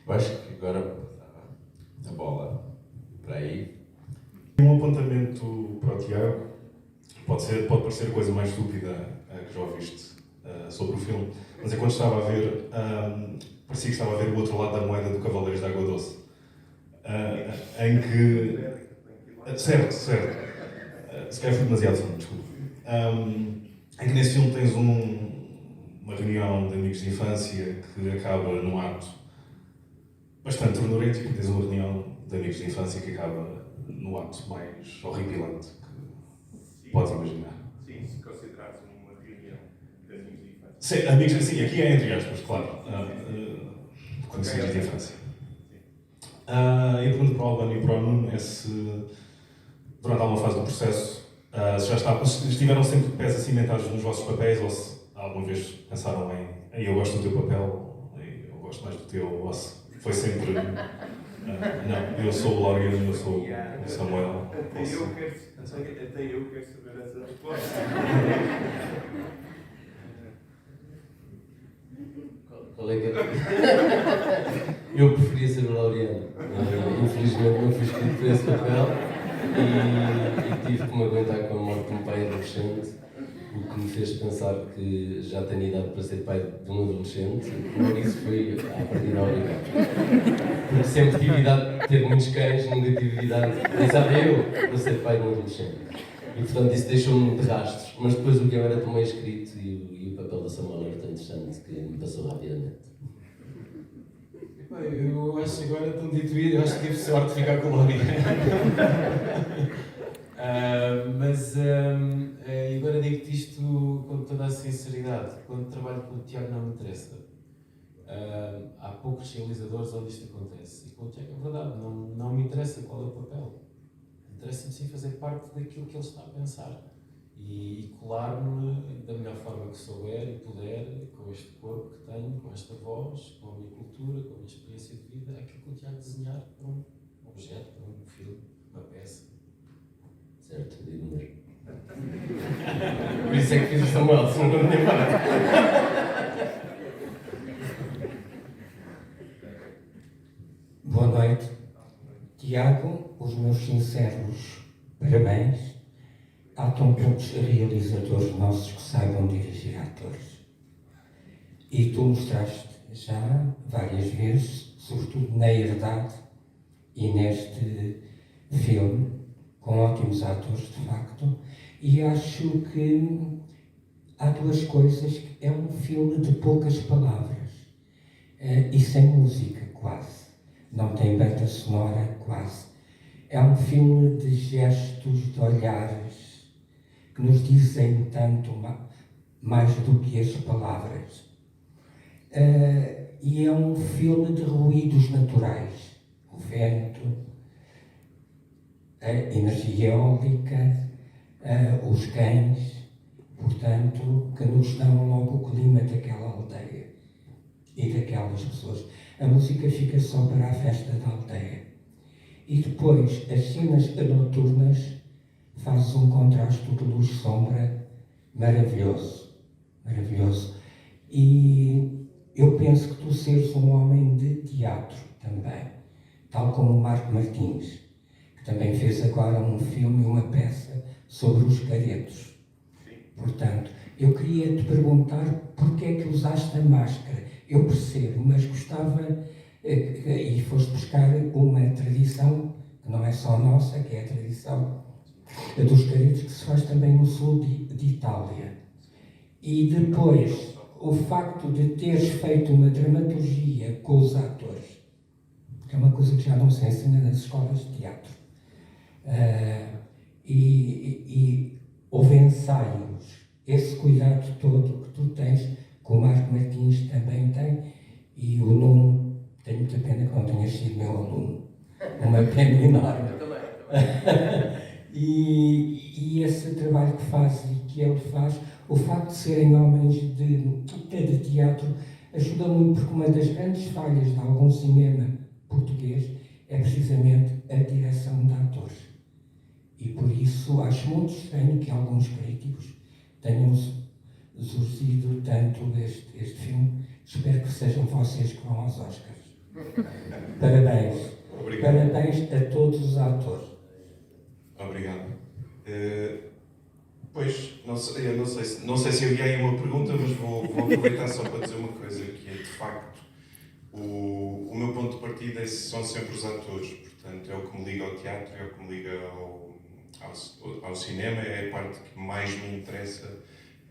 Eu acho que agora passava a bola para aí. Um apontamento para o Tiago pode parecer a coisa mais estúpida que já ouviste sobre o filme, mas é quando estava a ver, parecia que estava a ver o outro lado da moeda do Cavaleiros da Água Doce, em que... Certo. Se calhar fui demasiado fundo, desculpa. Em que nesse filme tens uma reunião de amigos de infância que acaba num ato bastante ternurético, tens uma reunião de amigos de infância que acaba no ato mais horripilante que podes imaginar. Sim, se considerares uma reunião de amigos de infância. Sim, amigos, sim, aqui é entre aspas, claro. Conhecidos de infância. Eu pergunto para o Albano e para o Nuno é se, durante alguma fase do processo, se estiveram sempre de pés acimentados nos vossos papéis ou se alguma vez pensaram em eu gosto do teu papel, eu gosto mais do teu, ou se foi sempre... não, eu sou o Laureano, eu sou o Samuel. Até eu quero saber essa resposta. Qual é que é? Eu preferia ser o Laureano. Infelizmente não fui escrito para esse papel e tive que me aguentar com a morte de um pai adolescente, o que me fez pensar que já tenho idade para ser pai de um adolescente, por isso fui à partida obrigado. Porque sempre tive idade de ter muitos cães, nunca tive idade, pensava eu, para ser pai de um adolescente. E portanto isso deixou-me de rastros, mas depois o que eu era tomei escrito e o papel da Samuel era tão interessante que me passou rapidamente. Eu acho que agora tão dito isso, eu acho que tive sorte de ficar com o Laureano. Mas agora digo-te isto com toda a sinceridade. Quando trabalho com o Tiago não me interessa. Há poucos realizadores onde isto acontece. E com o Tiago é verdade, não me interessa qual é o papel. Interessa-me sim fazer parte daquilo que ele está a pensar. E colar-me da melhor forma que souber e puder, com este corpo que tenho, com esta voz, com a minha cultura, com a minha experiência de vida, aquilo que o Tiago desenhar para um objeto, para um filme, uma peça. Certo, digo mesmo. Por isso é que fiz o Samuel, se não me Boa noite. Tiago, os meus sinceros parabéns. Há tão poucos realizadores nossos que saibam dirigir atores. E tu mostraste já várias vezes, sobretudo na Herdade e neste filme, com ótimos atores, de facto, e acho que há duas coisas. É um filme de poucas palavras e sem música, quase. Não tem banda sonora, quase. É um filme de gestos, de olhares, que nos dizem tanto mais do que as palavras. E é um filme de ruídos naturais. O vento, a energia eólica, os cães, portanto, que nos dão logo o clima daquela aldeia e daquelas pessoas. A música fica só para a festa da aldeia. E depois, as cenas noturnas fazem um contraste de luz-sombra maravilhoso, maravilhoso. E eu penso que tu seres um homem de teatro também, tal como o Marco Martins, que também fez agora um filme, uma peça sobre os caretos. Portanto, eu queria te perguntar porque é que usaste a máscara. Eu percebo, mas gostava, e foste buscar uma tradição, que não é só nossa, que é a tradição dos caretos, que se faz também no sul de Itália. E depois, o facto de teres feito uma dramaturgia com os atores, que é uma coisa que já não se ensina nas escolas de teatro. E houve ensaios, esse cuidado todo que tu tens, que o Marco Martins também tem, e o Nuno, tenho muita pena que não tenhas sido meu aluno, uma pena enorme. E esse trabalho que faz e que ele faz, o facto de serem homens de teatro, ajuda muito, porque uma das grandes falhas de algum cinema português é precisamente a direção de atores. E por isso acho muito estranho que alguns críticos tenham surgido tanto este filme. Espero que sejam vocês que vão aos Oscars. Parabéns. Obrigado. Parabéns a todos os atores. Obrigado. Pois, eu não sei se havia aí uma pergunta, mas vou aproveitar só para dizer uma coisa, que é, de facto, o meu ponto de partida são sempre os atores. Portanto, é o que me liga ao teatro, é o que me liga ao cinema, é a parte que mais me interessa,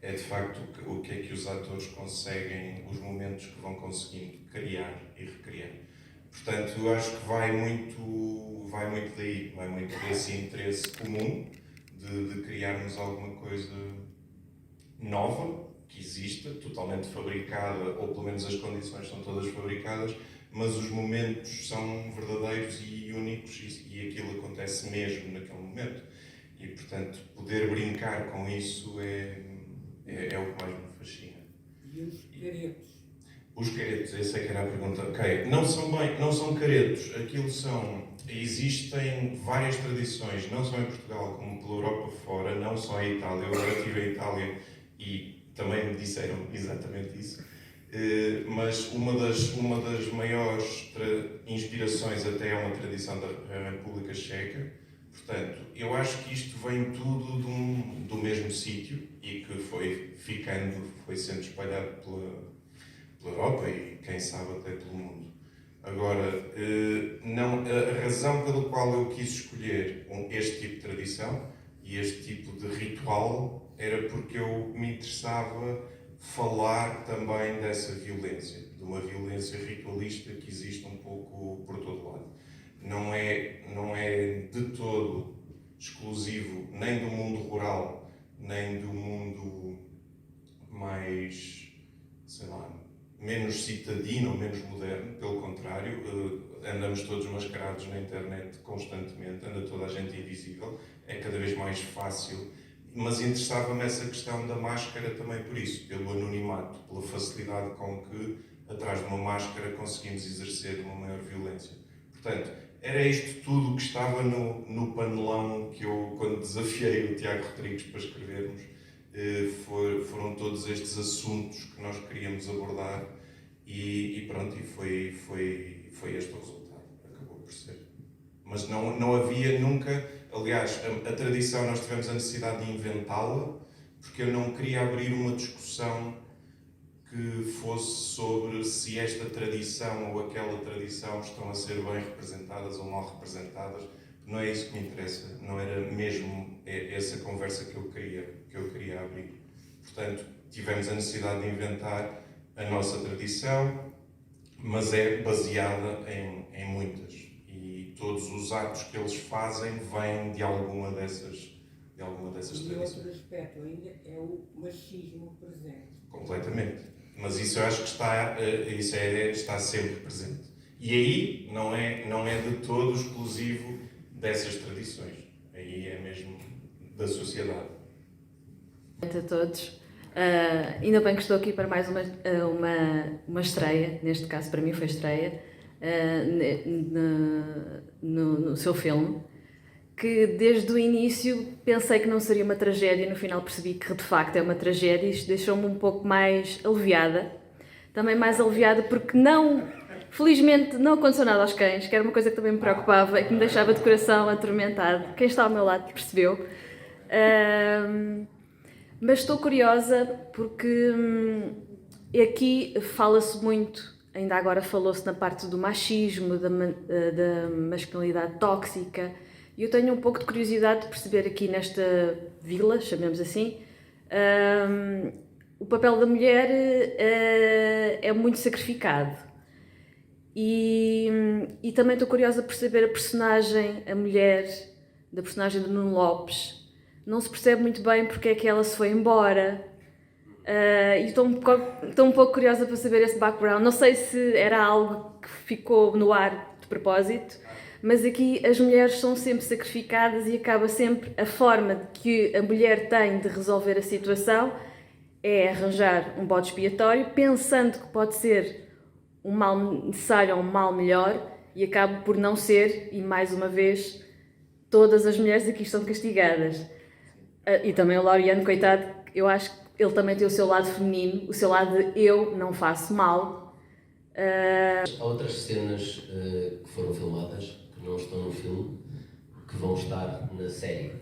é de facto o que é que os atores conseguem, os momentos que vão conseguindo criar e recriar. Portanto, eu acho que vai muito daí, vai muito desse interesse comum de criarmos alguma coisa nova, que exista, totalmente fabricada, ou pelo menos as condições são todas fabricadas, mas os momentos são verdadeiros e únicos e aquilo acontece mesmo naquele momento. E, portanto, poder brincar com isso é o que mais me fascina. E os caretos? Os caretos, essa é que era a pergunta. Ok, não são caretos, existem várias tradições, não só em Portugal, como pela Europa fora, não só em Itália. Eu agora estive em Itália e também me disseram exatamente isso. Mas uma das maiores inspirações até é uma tradição da República Checa. Portanto, eu acho que isto vem tudo do mesmo sítio e que foi sendo espalhado pela Europa e, quem sabe, até pelo mundo. Agora, a razão pela qual eu quis escolher este tipo de tradição e este tipo de ritual era porque eu me interessava falar também dessa violência, de uma violência ritualista que existe um pouco por todo lado. Não é de todo exclusivo nem do mundo rural, nem do mundo mais, sei lá, menos citadino ou menos moderno, pelo contrário, andamos todos mascarados na internet constantemente, anda toda a gente invisível, é cada vez mais fácil, mas interessava-me essa questão da máscara também por isso, pelo anonimato, pela facilidade com que, atrás de uma máscara, conseguimos exercer uma maior violência. Portanto, era isto tudo que estava no panelão que eu, quando desafiei o Tiago Rodrigues para escrevermos, foram todos estes assuntos que nós queríamos abordar e pronto, e foi este o resultado, acabou por ser. Mas não havia nunca, aliás, a tradição nós tivemos a necessidade de inventá-la, porque eu não queria abrir uma discussão que fosse sobre se esta tradição ou aquela tradição estão a ser bem representadas ou mal representadas. Não é isso que me interessa, não era mesmo essa conversa que eu queria abrir. Portanto, tivemos a necessidade de inventar a nossa tradição, mas é baseada em muitas. E todos os atos que eles fazem vêm de alguma dessas tradições. E outro aspecto ainda é o machismo presente. Completamente. Mas isso eu acho que está sempre presente. E aí não é de todo exclusivo dessas tradições. Aí é mesmo da sociedade. A todos. Ainda bem que estou aqui para mais uma estreia, neste caso para mim foi estreia, no seu filme, que desde o início pensei que não seria uma tragédia e no final percebi que de facto é uma tragédia e isto deixou-me um pouco mais aliviada. Também mais aliviada porque felizmente não aconteceu nada aos cães, que era uma coisa que também me preocupava e que me deixava de coração atormentado. Quem está ao meu lado percebeu. Mas estou curiosa porque aqui fala-se muito, ainda agora falou-se na parte do machismo, da masculinidade tóxica, e eu tenho um pouco de curiosidade de perceber aqui nesta vila, chamemos assim, o papel da mulher é muito sacrificado. E também estou curiosa de perceber a mulher, da personagem de Nuno Lopes. Não se percebe muito bem porque é que ela se foi embora. E estou um pouco curiosa para saber esse background. Não sei se era algo que ficou no ar de propósito, mas aqui as mulheres são sempre sacrificadas e acaba sempre a forma que a mulher tem de resolver a situação é arranjar um bode expiatório, pensando que pode ser um mal necessário ou um mal melhor, e acaba por não ser, e mais uma vez, todas as mulheres aqui estão castigadas. E também o Laureano, coitado, eu acho que ele também tem o seu lado feminino, o seu lado de eu não faço mal, Há outras cenas que foram filmadas, que não estão no filme, que vão estar na série.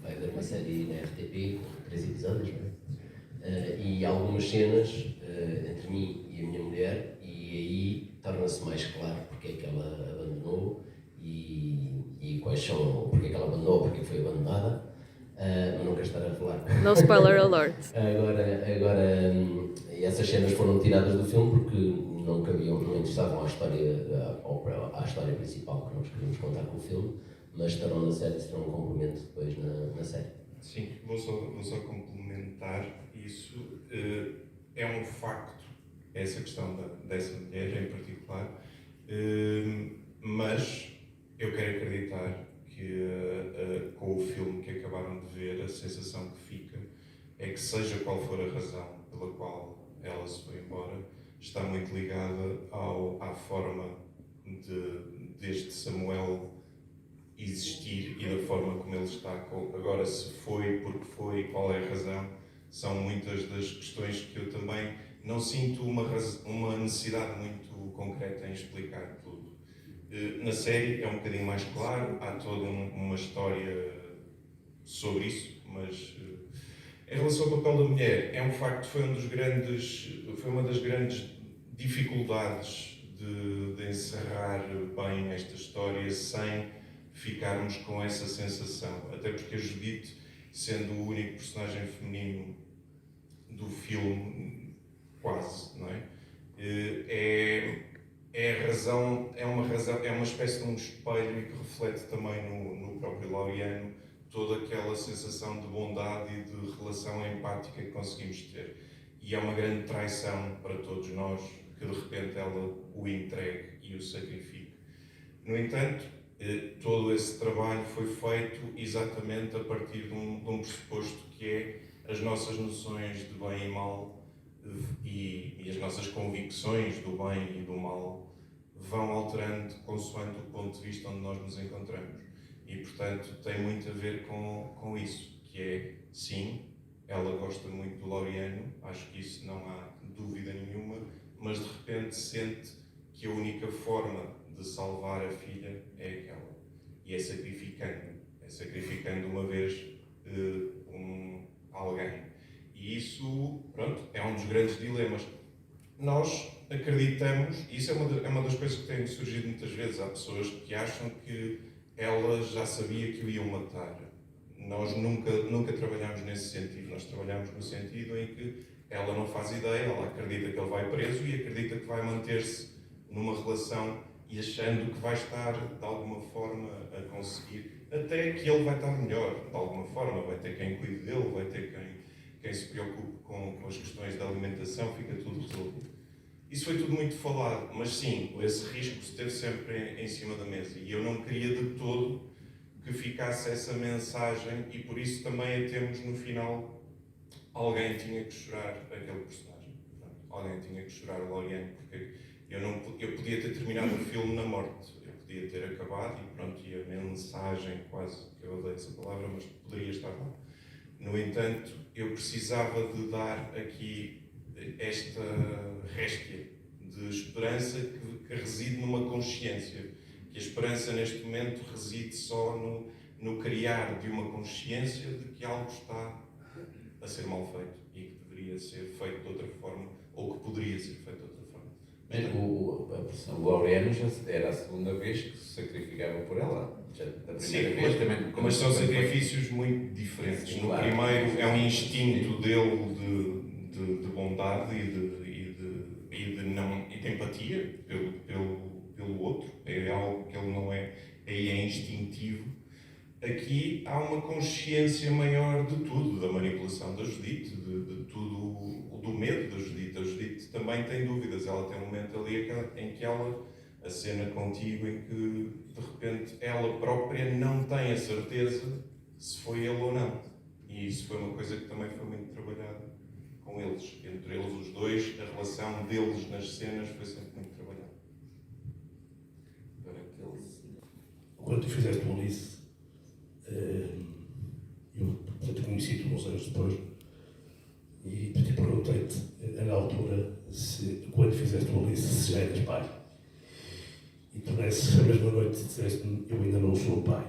Vai haver uma série na RTP com 3 episódios, não é? E algumas cenas entre mim e a minha mulher, e aí torna-se mais claro porque é que ela abandonou e quais são, porque é que ela abandonou, porque foi abandonada, mas não quero estar a revelar. No spoiler alert. Agora, e essas cenas foram tiradas do filme porque não cabiam, não interessavam à história principal que nós queríamos contar com o filme, mas estarão na série, serão um complemento depois na série. Sim, vou só complementar isso. É um facto, essa questão dessa mulher em particular, mas eu quero acreditar que com o filme que acabaram de ver, a sensação que fica é que, seja qual for a razão pela qual ela se foi embora, está muito ligada à forma deste Samuel existir e da forma como ele está. Agora, se foi, porque foi, qual é a razão, são muitas das questões que eu também não sinto uma necessidade muito concreta em explicar tudo. Na série é um bocadinho mais claro, há toda uma história sobre isso, mas em relação ao papel da mulher, é um facto, foi uma das grandes dificuldades de encerrar bem esta história sem ficarmos com essa sensação, até porque a Judite, sendo o único personagem feminino do filme, quase, não é? É uma espécie de um espelho que reflete também no próprio Laureano toda aquela sensação de bondade e de relação empática que conseguimos ter. E é uma grande traição para todos nós que de repente ela o entregue e o sacrifique. No entanto, todo esse trabalho foi feito exatamente a partir de um pressuposto que é as nossas noções de bem e mal e as nossas convicções do bem e do mal vão alterando consoante o ponto de vista onde nós nos encontramos. E, portanto, tem muito a ver com isso, que é, sim, ela gosta muito do Laureano, acho que isso não há dúvida nenhuma, mas de repente sente que a única forma de salvar a filha é aquela. E é sacrificando uma vez alguém. E isso, pronto, é um dos grandes dilemas. Nós acreditamos, e isso é uma das coisas que tem surgido muitas vezes, há pessoas que acham que ela já sabia que o iam matar. Nós nunca trabalhamos nesse sentido, nós trabalhamos no sentido em que ela não faz ideia, ela acredita que ele vai preso e acredita que vai manter-se numa relação e achando que vai estar, de alguma forma, a conseguir, até que ele vai estar melhor, de alguma forma, vai ter quem cuide dele, vai ter quem se preocupe com as questões da alimentação, fica tudo resolvido. Isso foi tudo muito falado, mas sim, esse risco esteve sempre em cima da mesa e eu não queria de todo que ficasse essa mensagem e por isso também a temos no final, alguém tinha que chorar aquele personagem, alguém tinha que chorar o Laureano, porque eu podia ter terminado o filme na morte, eu podia ter acabado e pronto, e a mensagem quase, que eu odeio essa palavra, mas poderia estar lá. No entanto, eu precisava de dar aqui esta réstia de esperança que reside numa consciência, que a esperança neste momento reside só no criar de uma consciência de que algo está a ser mal feito e que deveria ser feito de outra forma, ou que poderia ser feito de outra forma. O Laureano já era a segunda vez que se sacrificava por ela. Da primeira vez também. Mas são sacrifícios muito diferentes. No primeiro é um instinto dele de bondade e de empatia pelo outro. É algo que ele não é, é instintivo. Aqui há uma consciência maior de tudo, da manipulação da Judite, de tudo, do medo da Judite. A Judite também tem dúvidas, ela tem um momento ali em que ela, a cena contigo, em que de repente ela própria não tem a certeza se foi ele ou não. E isso foi uma coisa que também foi muito trabalhada com eles. Entre eles os dois, a relação deles nas cenas foi sempre muito trabalhada. Quando tu fizeste o Ulisses, eu conheci-te uns anos depois e te perguntei-te, na altura, se quando fizeste o se já eras pai. E tu nessa mesma noite disseste-me, eu ainda não sou pai.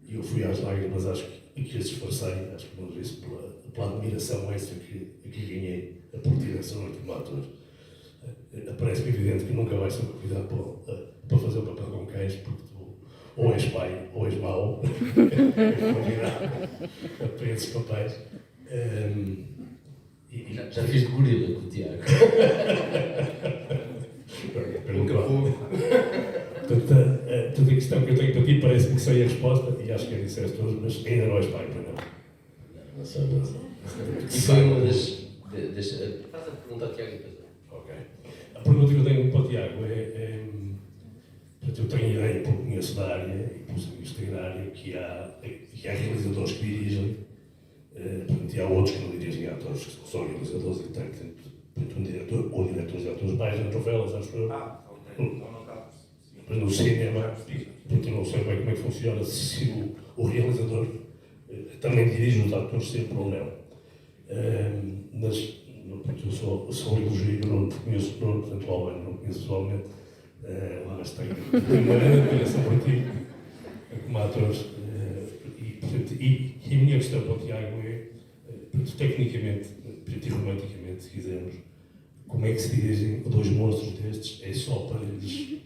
E eu fui às lágrimas, acho que as disfarcei, acho que não disse pela admiração extra que ganhei a partir dessa noite como ator. Parece-me evidente que nunca vais ser convidado para fazer o papel com cães, porque tu ou és pai ou és mau, convidado para esses papéis. Já fiz de gorila com o Tiago. Nunca vou. Portanto, a questão que eu tenho para ti parece-me que sei a resposta, e acho que a disseste todos, mas ainda não és pai, para não. Não sou. E foi uma das. Faz a pergunta ao Tiago e depois. Ok. A pergunta que eu tenho para o Tiago portanto, eu tenho ideia, porque conheço da área, e por amigos têm da área, que há realizadores que dirigem, portanto, e há outros que não dirigem, atores que são realizadores e têm, portanto, um diretor ou diretores e atores mais nas novelas, acho eu. Ok. Então não está. Mas no cinema, portanto, eu não sei bem como é que funciona, se o realizador também dirige os atores sempre ou não. Mas, eu sou um elogio, eu não te conheço, portanto, o Albano não conheço pessoalmente, mas tenho uma grande admiração por ti, como ator. E a minha questão para o Tiago tecnicamente, e romanticamente, se quisermos, como é que se dirigem dois monstros destes? É só para lhes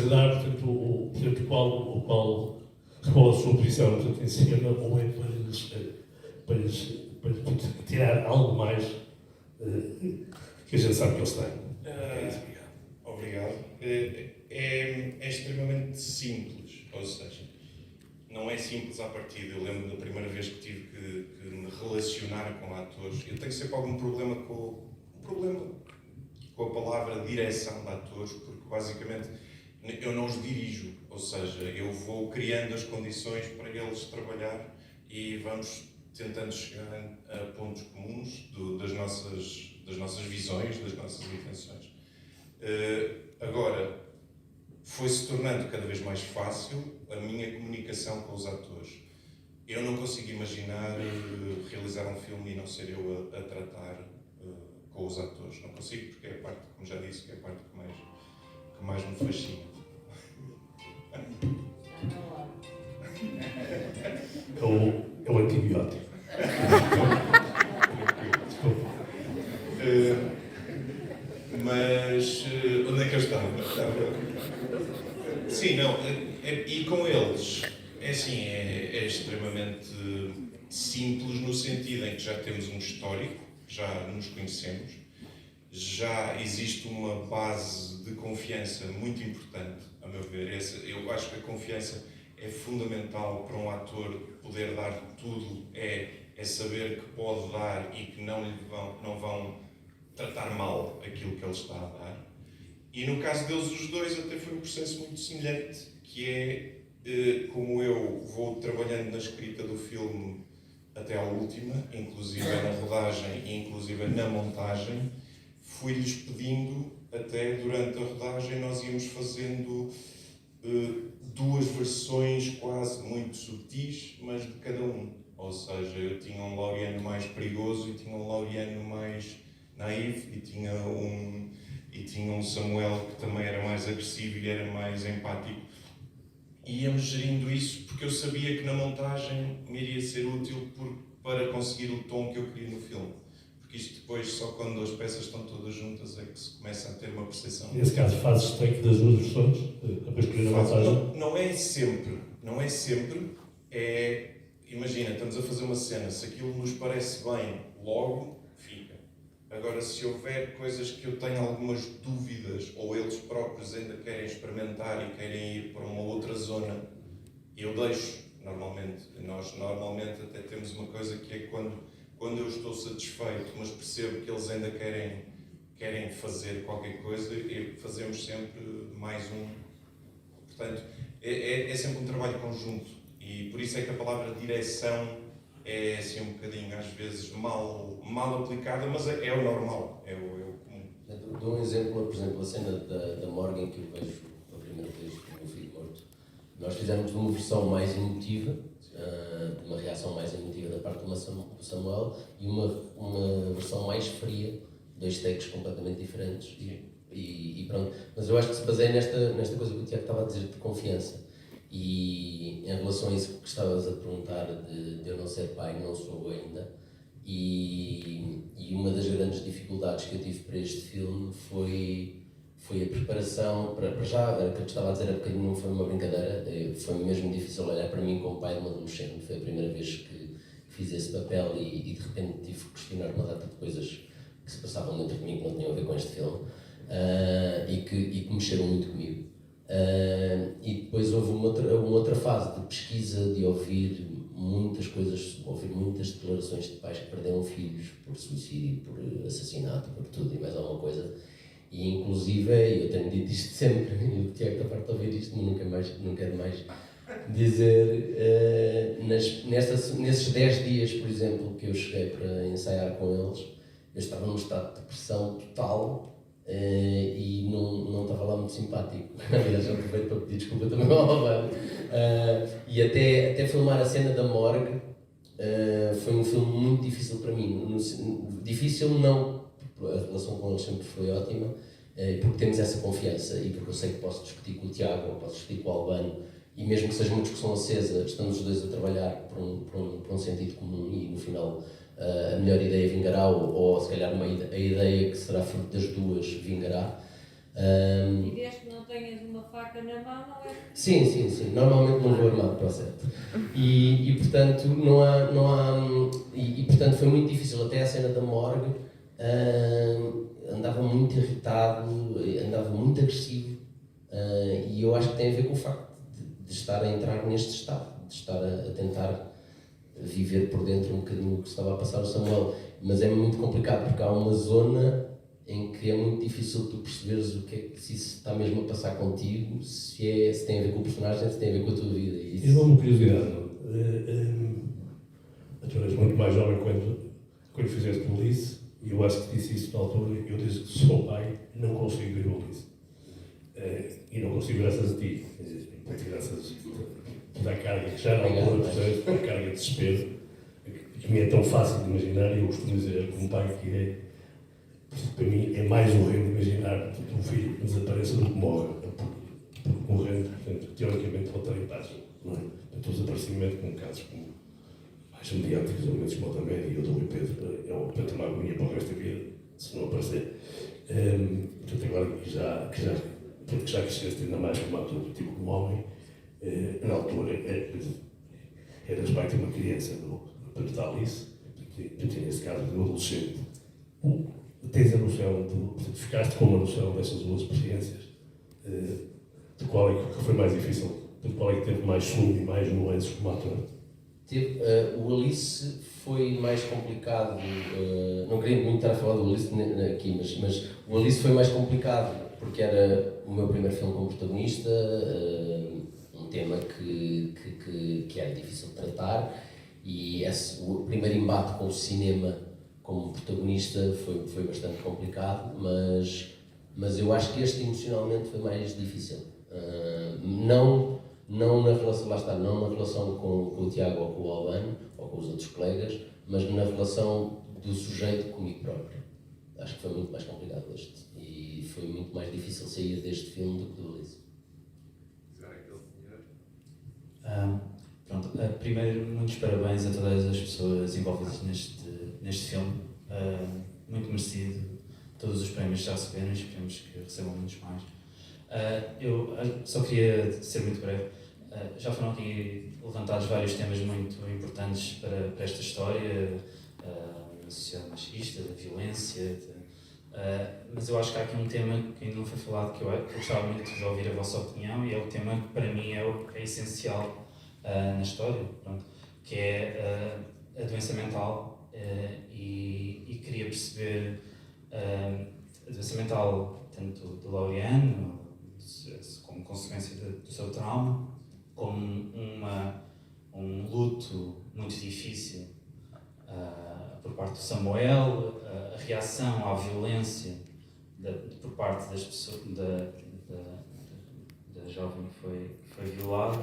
dar, portanto, qual a sua posição, portanto, em cima, ou é para lhes tirar algo mais que a gente sabe que eles têm? Obrigado. É extremamente simples, ou seja, não é simples à partida. Eu lembro da primeira vez que tive que me relacionar com atores. Eu tenho sempre algum problema com a palavra direção de atores, porque basicamente eu não os dirijo, ou seja, eu vou criando as condições para eles trabalhar e vamos tentando chegar a pontos comuns das nossas visões, das nossas intenções. Agora, foi-se tornando cada vez mais fácil a minha comunicação com os atores. Eu não consigo imaginar realizar um filme e não ser eu a tratar com os atores. Não consigo, porque é a parte, como já disse, que é a parte que mais me fascina. É o antibiótico. Mas onde é que eu estava? Sim, não, e com eles é assim, é extremamente simples no sentido em que já temos um histórico, já nos conhecemos, já existe uma base de confiança muito importante, a meu ver. Eu acho que a confiança é fundamental para um ator poder dar tudo, é saber que pode dar e que não vão tratar mal aquilo que ele está a dar. E no caso deles, os dois, até foi um processo muito semelhante, que é como eu vou trabalhando na escrita do filme até à última, inclusive na rodagem e inclusive na montagem, fui-lhes pedindo, até durante a rodagem, nós íamos fazendo duas versões quase muito subtis, mas de cada um. Ou seja, eu tinha um Laureano mais perigoso e tinha um Laureano mais naive e tinha um Samuel que também era mais agressivo e era mais empático. E íamos gerindo isso porque eu sabia que na montagem me iria ser útil para conseguir o tom que eu queria no filme. Porque isto depois, só quando as peças estão todas juntas, é que se começa a ter uma percepção. Nesse caso, fazes take das duas versões? Depois escolher a montagem? Não é sempre. Imagina, estamos a fazer uma cena, se aquilo nos parece bem logo, fica. Agora, se houver coisas que eu tenho algumas dúvidas, ou eles próprios ainda querem experimentar e querem ir para uma outra zona, eu deixo, normalmente. Nós normalmente até temos uma coisa que é quando eu estou satisfeito, mas percebo que eles ainda querem fazer qualquer coisa, e fazemos sempre mais um. Portanto, é sempre um trabalho conjunto. E por isso é que a palavra direção é assim um bocadinho, às vezes, mal aplicada, mas é o normal, é o comum. Dou um exemplo, por exemplo, a cena da Morgan, que eu vejo pela primeira vez com o meu filho morto. Nós fizemos uma versão mais emotiva, uma reação mais emotiva da parte do Samuel, e uma versão mais fria dois takes completamente diferentes e pronto. Mas eu acho que se baseia nesta coisa que o Tiago estava a dizer de confiança. E em relação a isso que estavas a perguntar de eu não ser pai, não sou ainda. E uma das grandes dificuldades que eu tive para este filme foi a preparação, para já, era o que eu te estava a dizer há bocadinho, não foi uma brincadeira, foi mesmo difícil olhar para mim como pai de uma adolescente, foi a primeira vez que fiz esse papel e de repente tive que questionar uma data de coisas que se passavam dentro de mim que não tinham a ver com este filme e que mexeram muito comigo. E depois houve uma outra fase de pesquisa, de ouvir muitas coisas, ouvir muitas declarações de pais que perderam filhos por suicídio, por assassinato, por tudo e mais alguma coisa. E inclusive, eu tenho dito isto sempre, e o Tiago está farto de ouvir isto, mas nunca é demais dizer, nesses 10 dias, por exemplo, que eu cheguei para ensaiar com eles, eu estava num estado de depressão total e não estava lá muito simpático. Aliás, aproveito para pedir desculpa também ao Albano. E até filmar a cena da morgue foi um filme muito difícil para mim. Difícil não, a relação com eles sempre foi ótima, porque temos essa confiança e porque eu sei que posso discutir com o Tiago ou posso discutir com o Albano e mesmo que seja uma discussão acesa, estamos os dois a trabalhar por um sentido comum e no final a melhor ideia vingará ou se calhar a ideia que será fruto das duas vingará. E desde que não tenhas uma faca na mão, não é? Sim. Normalmente não vou armado para o certo. E portanto, não há portanto foi muito difícil até a cena da morgue. Andava muito irritado, andava muito agressivo e eu acho que tem a ver com o facto de estar a entrar neste estado, de estar a tentar viver por dentro um bocadinho o que estava a passar o Samuel, mas é muito complicado porque há uma zona em que é muito difícil tu perceberes o que é que se isso está mesmo a passar contigo, se tem a ver com o personagem, se tem a ver com a tua vida. Eu dou uma curiosidade, tu eras muito mais jovem quando fizeste o Ulisses, e eu acho que disse isso na altura, eu disse que sou pai, não consigo ver o Ulisses. E não consigo graças a ti, graças à carga que já na altura, portanto, à carga de desespero, que me é tão fácil de imaginar, e eu costumo dizer como pai que para mim é mais horrendo imaginar um filho que desapareça do que morre, porque morrendo, portanto, teoricamente pode estar em paz, não é? Portanto, o desaparecimento com casos como mais mediáticos, ou menos como o da Média e o do Rui Pedro, é portanto uma agonia para o resto da vida, se não aparecer. Portanto, agora que já cresceste ainda mais como ator, tipo como homem, na altura eras pai de uma criança do Alice, eu tinha esse caso de um adolescente. Tens a noção, ficaste com uma noção dessas duas experiências, de qual é que foi mais difícil, de qual é que teve mais sumo e mais nuances como ator? O Alice foi mais complicado, não queria muito estar a falar do Alice aqui, mas o Alice foi mais complicado porque era o meu primeiro filme como protagonista, um tema que era difícil de tratar e o primeiro embate com o cinema como protagonista foi bastante complicado, mas eu acho que este emocionalmente foi mais difícil. Não na relação, lá está, não na relação com o Tiago ou com o Albano ou com os outros colegas, mas na relação do sujeito comigo próprio. Acho que foi muito mais complicado este e foi muito mais difícil sair deste filme do que do Ulisses. Pronto, primeiro, muitos parabéns a todas as pessoas envolvidas neste filme. Muito merecido. Todos os prémios já receberam e esperemos que recebam muitos mais. Eu só queria ser muito breve. Já foram aqui levantados vários temas muito importantes para esta história, da sociedade machista, da violência, mas eu acho que há aqui um tema que ainda não foi falado, que eu gostava muito de ouvir a vossa opinião, e é o tema que para mim é essencial na história, pronto, que é a doença mental, e queria perceber a doença mental tanto do Laureano, como consequência do seu trauma, como um luto muito difícil por parte do Samuel, a reação à violência por parte das pessoas, da jovem que foi violada.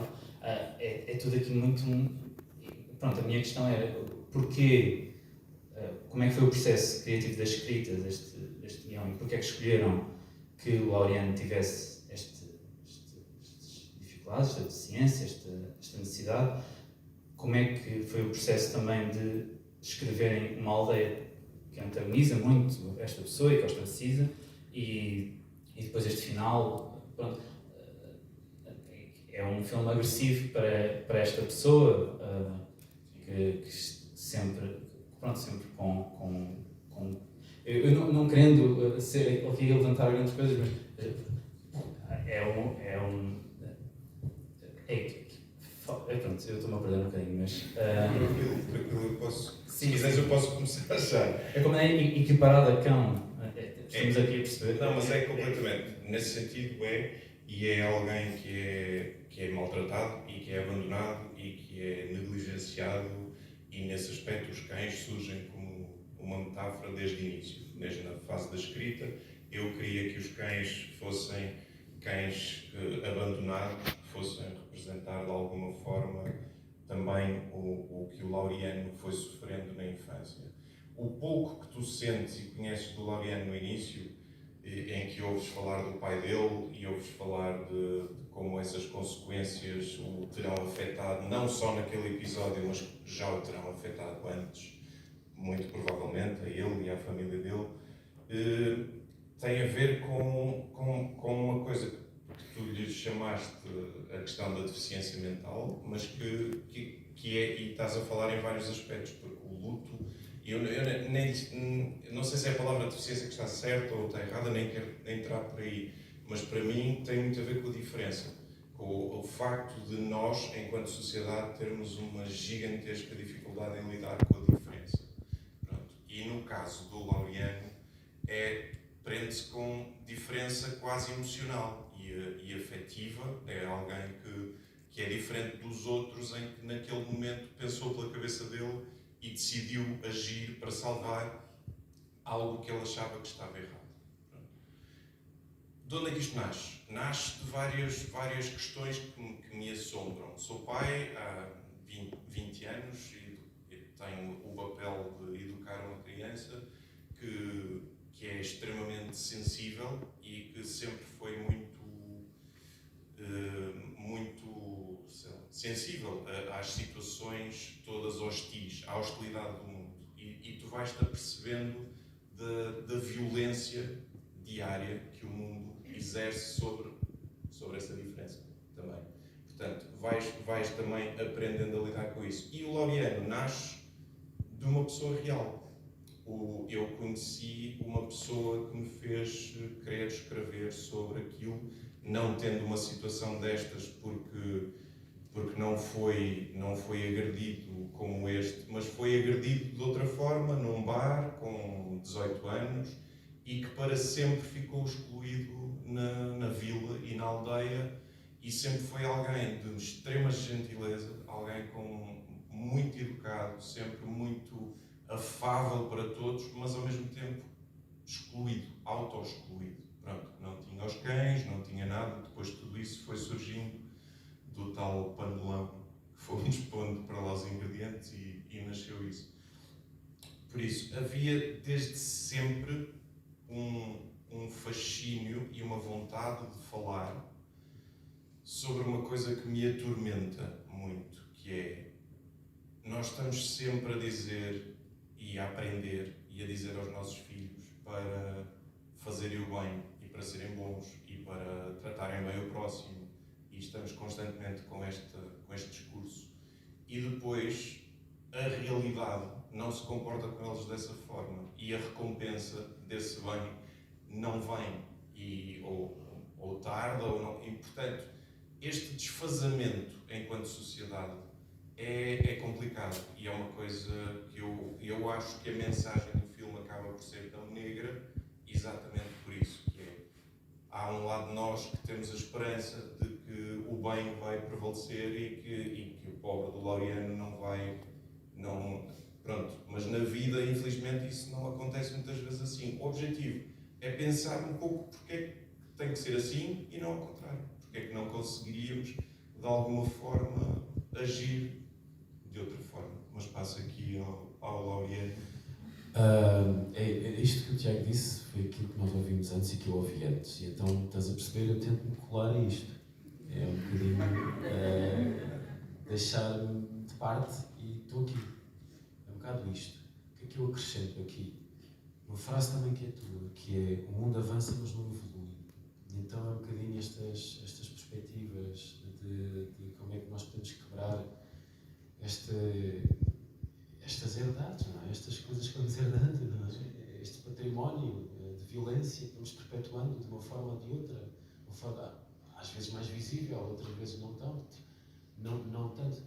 É tudo aqui muito... Pronto, a minha questão é porquê, como é que foi o processo criativo da escrita escolheram e porque é que escolheram que o Laureano tivesse estas dificuldades, esta deficiência, esta necessidade. Como é que foi o processo também de escreverem uma aldeia que antagoniza muito esta pessoa e que ostraciza, e depois este final, pronto, é um filme agressivo para esta pessoa, que sempre com eu não querendo ser aqui a levantar grandes coisas, mas pronto, eu estou-me a perder um bocadinho, mas... Se quiseres eu posso começar já. É como é equiparado a cão. Estamos aqui a perceber. Não, mas é completamente. Nesse sentido e é alguém que é maltratado e que é abandonado e que é negligenciado, e nesse aspecto os cães surgem como uma metáfora desde o início. Desde na fase da escrita, eu queria que os cães fossem cães abandonados, fossem representar de alguma forma também o que o Laureano foi sofrendo na infância. O pouco que tu sentes e conheces do Laureano no início, em que ouves falar do pai dele e ouves falar de como essas consequências o terão afetado, não só naquele episódio, mas já o terão afetado antes, muito provavelmente, a ele e à família dele, tem a ver com uma coisa que tu lhe chamaste a questão da deficiência mental, mas que é, e estás a falar em vários aspectos, porque o luto, eu não sei se é a palavra deficiência que está certa ou está errada, nem quero entrar por aí, mas para mim tem muito a ver com a diferença, com o facto de nós, enquanto sociedade, termos uma gigantesca dificuldade em lidar com a diferença. Pronto. E no caso do Laureano, prende-se com diferença quase emocional e afetiva. É alguém que é diferente dos outros, em que naquele momento pensou pela cabeça dele e decidiu agir para salvar algo que ele achava que estava errado. Pronto. De onde é que isto nasce? Nasce de várias questões que me assombram. Sou pai há 20 anos e tenho o papel de educar uma criança que é extremamente sensível e que sempre foi muito sensível às situações todas hostis, à hostilidade do mundo. E tu vais-te apercebendo da violência diária que o mundo exerce sobre essa diferença também. Portanto, vais também aprendendo a lidar com isso. E o Laureano nasce de uma pessoa real. Eu conheci uma pessoa que me fez querer escrever sobre aquilo, não tendo uma situação destas, porque não foi agredido como este, mas foi agredido de outra forma, num bar, com 18 anos, e que para sempre ficou excluído na vila e na aldeia, e sempre foi alguém de extrema gentileza, alguém muito educado, sempre muito afável para todos, mas ao mesmo tempo excluído, auto-excluído. Pronto, não tinha os cães, não tinha nada. Depois de tudo isso foi surgindo do tal panelão que fomos pondo para lá os ingredientes e nasceu isso. Por isso, havia desde sempre um fascínio e uma vontade de falar sobre uma coisa que me atormenta muito, que é, nós estamos sempre a dizer e a aprender e a dizer aos nossos filhos para fazerem o bem e para serem bons e para tratarem bem o próximo, e estamos constantemente com este discurso, e depois a realidade não se comporta com eles dessa forma e a recompensa desse bem não vem, ou tarda ou não, e portanto este desfazamento enquanto sociedade é complicado, e é uma coisa que eu acho que a mensagem do filme acaba por ser tão negra exatamente por isso, que é, há um lado de nós que temos a esperança de que o bem vai prevalecer e que o pobre do Laureano pronto, mas na vida infelizmente isso não acontece muitas vezes assim. O objetivo é pensar um pouco porque é que tem que ser assim e não ao contrário, porque é que não conseguiríamos de alguma forma agir de outra forma. Mas passo aqui ao Laureano Isto que o Tiago disse foi aquilo que nós ouvimos antes e que eu ouvi antes. E então, estás a perceber, eu tento-me colar a isto. É um bocadinho deixar-me de parte e estou aqui. É um bocado isto. O que é que eu acrescento aqui? Uma frase também que é tua, que é: o mundo avança, mas não evolui. E então é um bocadinho estas perspectivas de como é que nós podemos quebrar estas herdades, não é? Estas coisas que vamos herdando, não é? Este património de violência que vamos perpetuando de uma forma ou de outra, uma forma às vezes mais visível, outras vezes não tanto. Não tanto.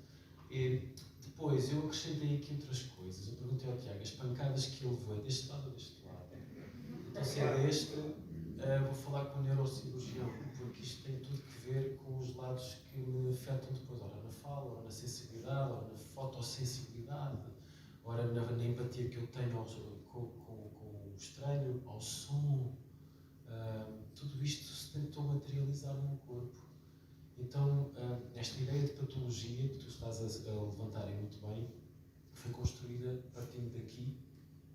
E depois eu acrescentei aqui outras coisas. Eu perguntei ao Tiago: as pancadas que ele levou é deste lado ou deste lado? Então, se é deste, vou falar com o neurocirurgião, porque isto tem tudo que ver com os lados que me afetam depois, ora na fala, ora na sensibilidade, ora na fotossensibilidade, ora na empatia que eu tenho com o estranho, ao som. Tudo isto se tentou materializar no meu corpo. Então, esta ideia de patologia que tu estás a levantar muito bem, foi construída partindo daqui.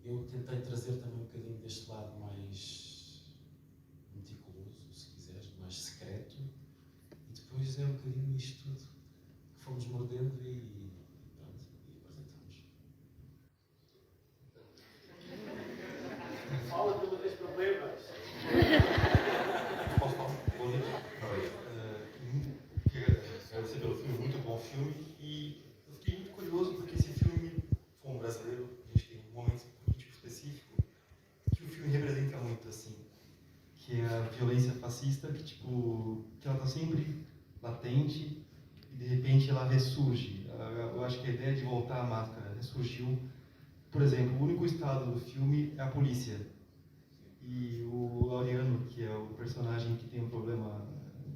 Eu tentei trazer também um bocadinho deste lado mais meticuloso, se quiseres, mais secreto, e depois é um bocadinho isto tudo que fomos mordendo e pronto, e apresentamos. Fala de uma vez problemas. Posso falar? Bom dia. Agradecer pelo filme, muito bom filme, e eu fiquei muito curioso porque esse filme, como brasileiro, a gente tem um momento político específico que o filme representa muito, assim, que é a violência fascista, que ela está sempre latente e de repente ela ressurge. Eu acho que a ideia de voltar à máscara ressurgiu. Por exemplo, o único estado do filme é a polícia. E o Laureano, que é o personagem que tem um problema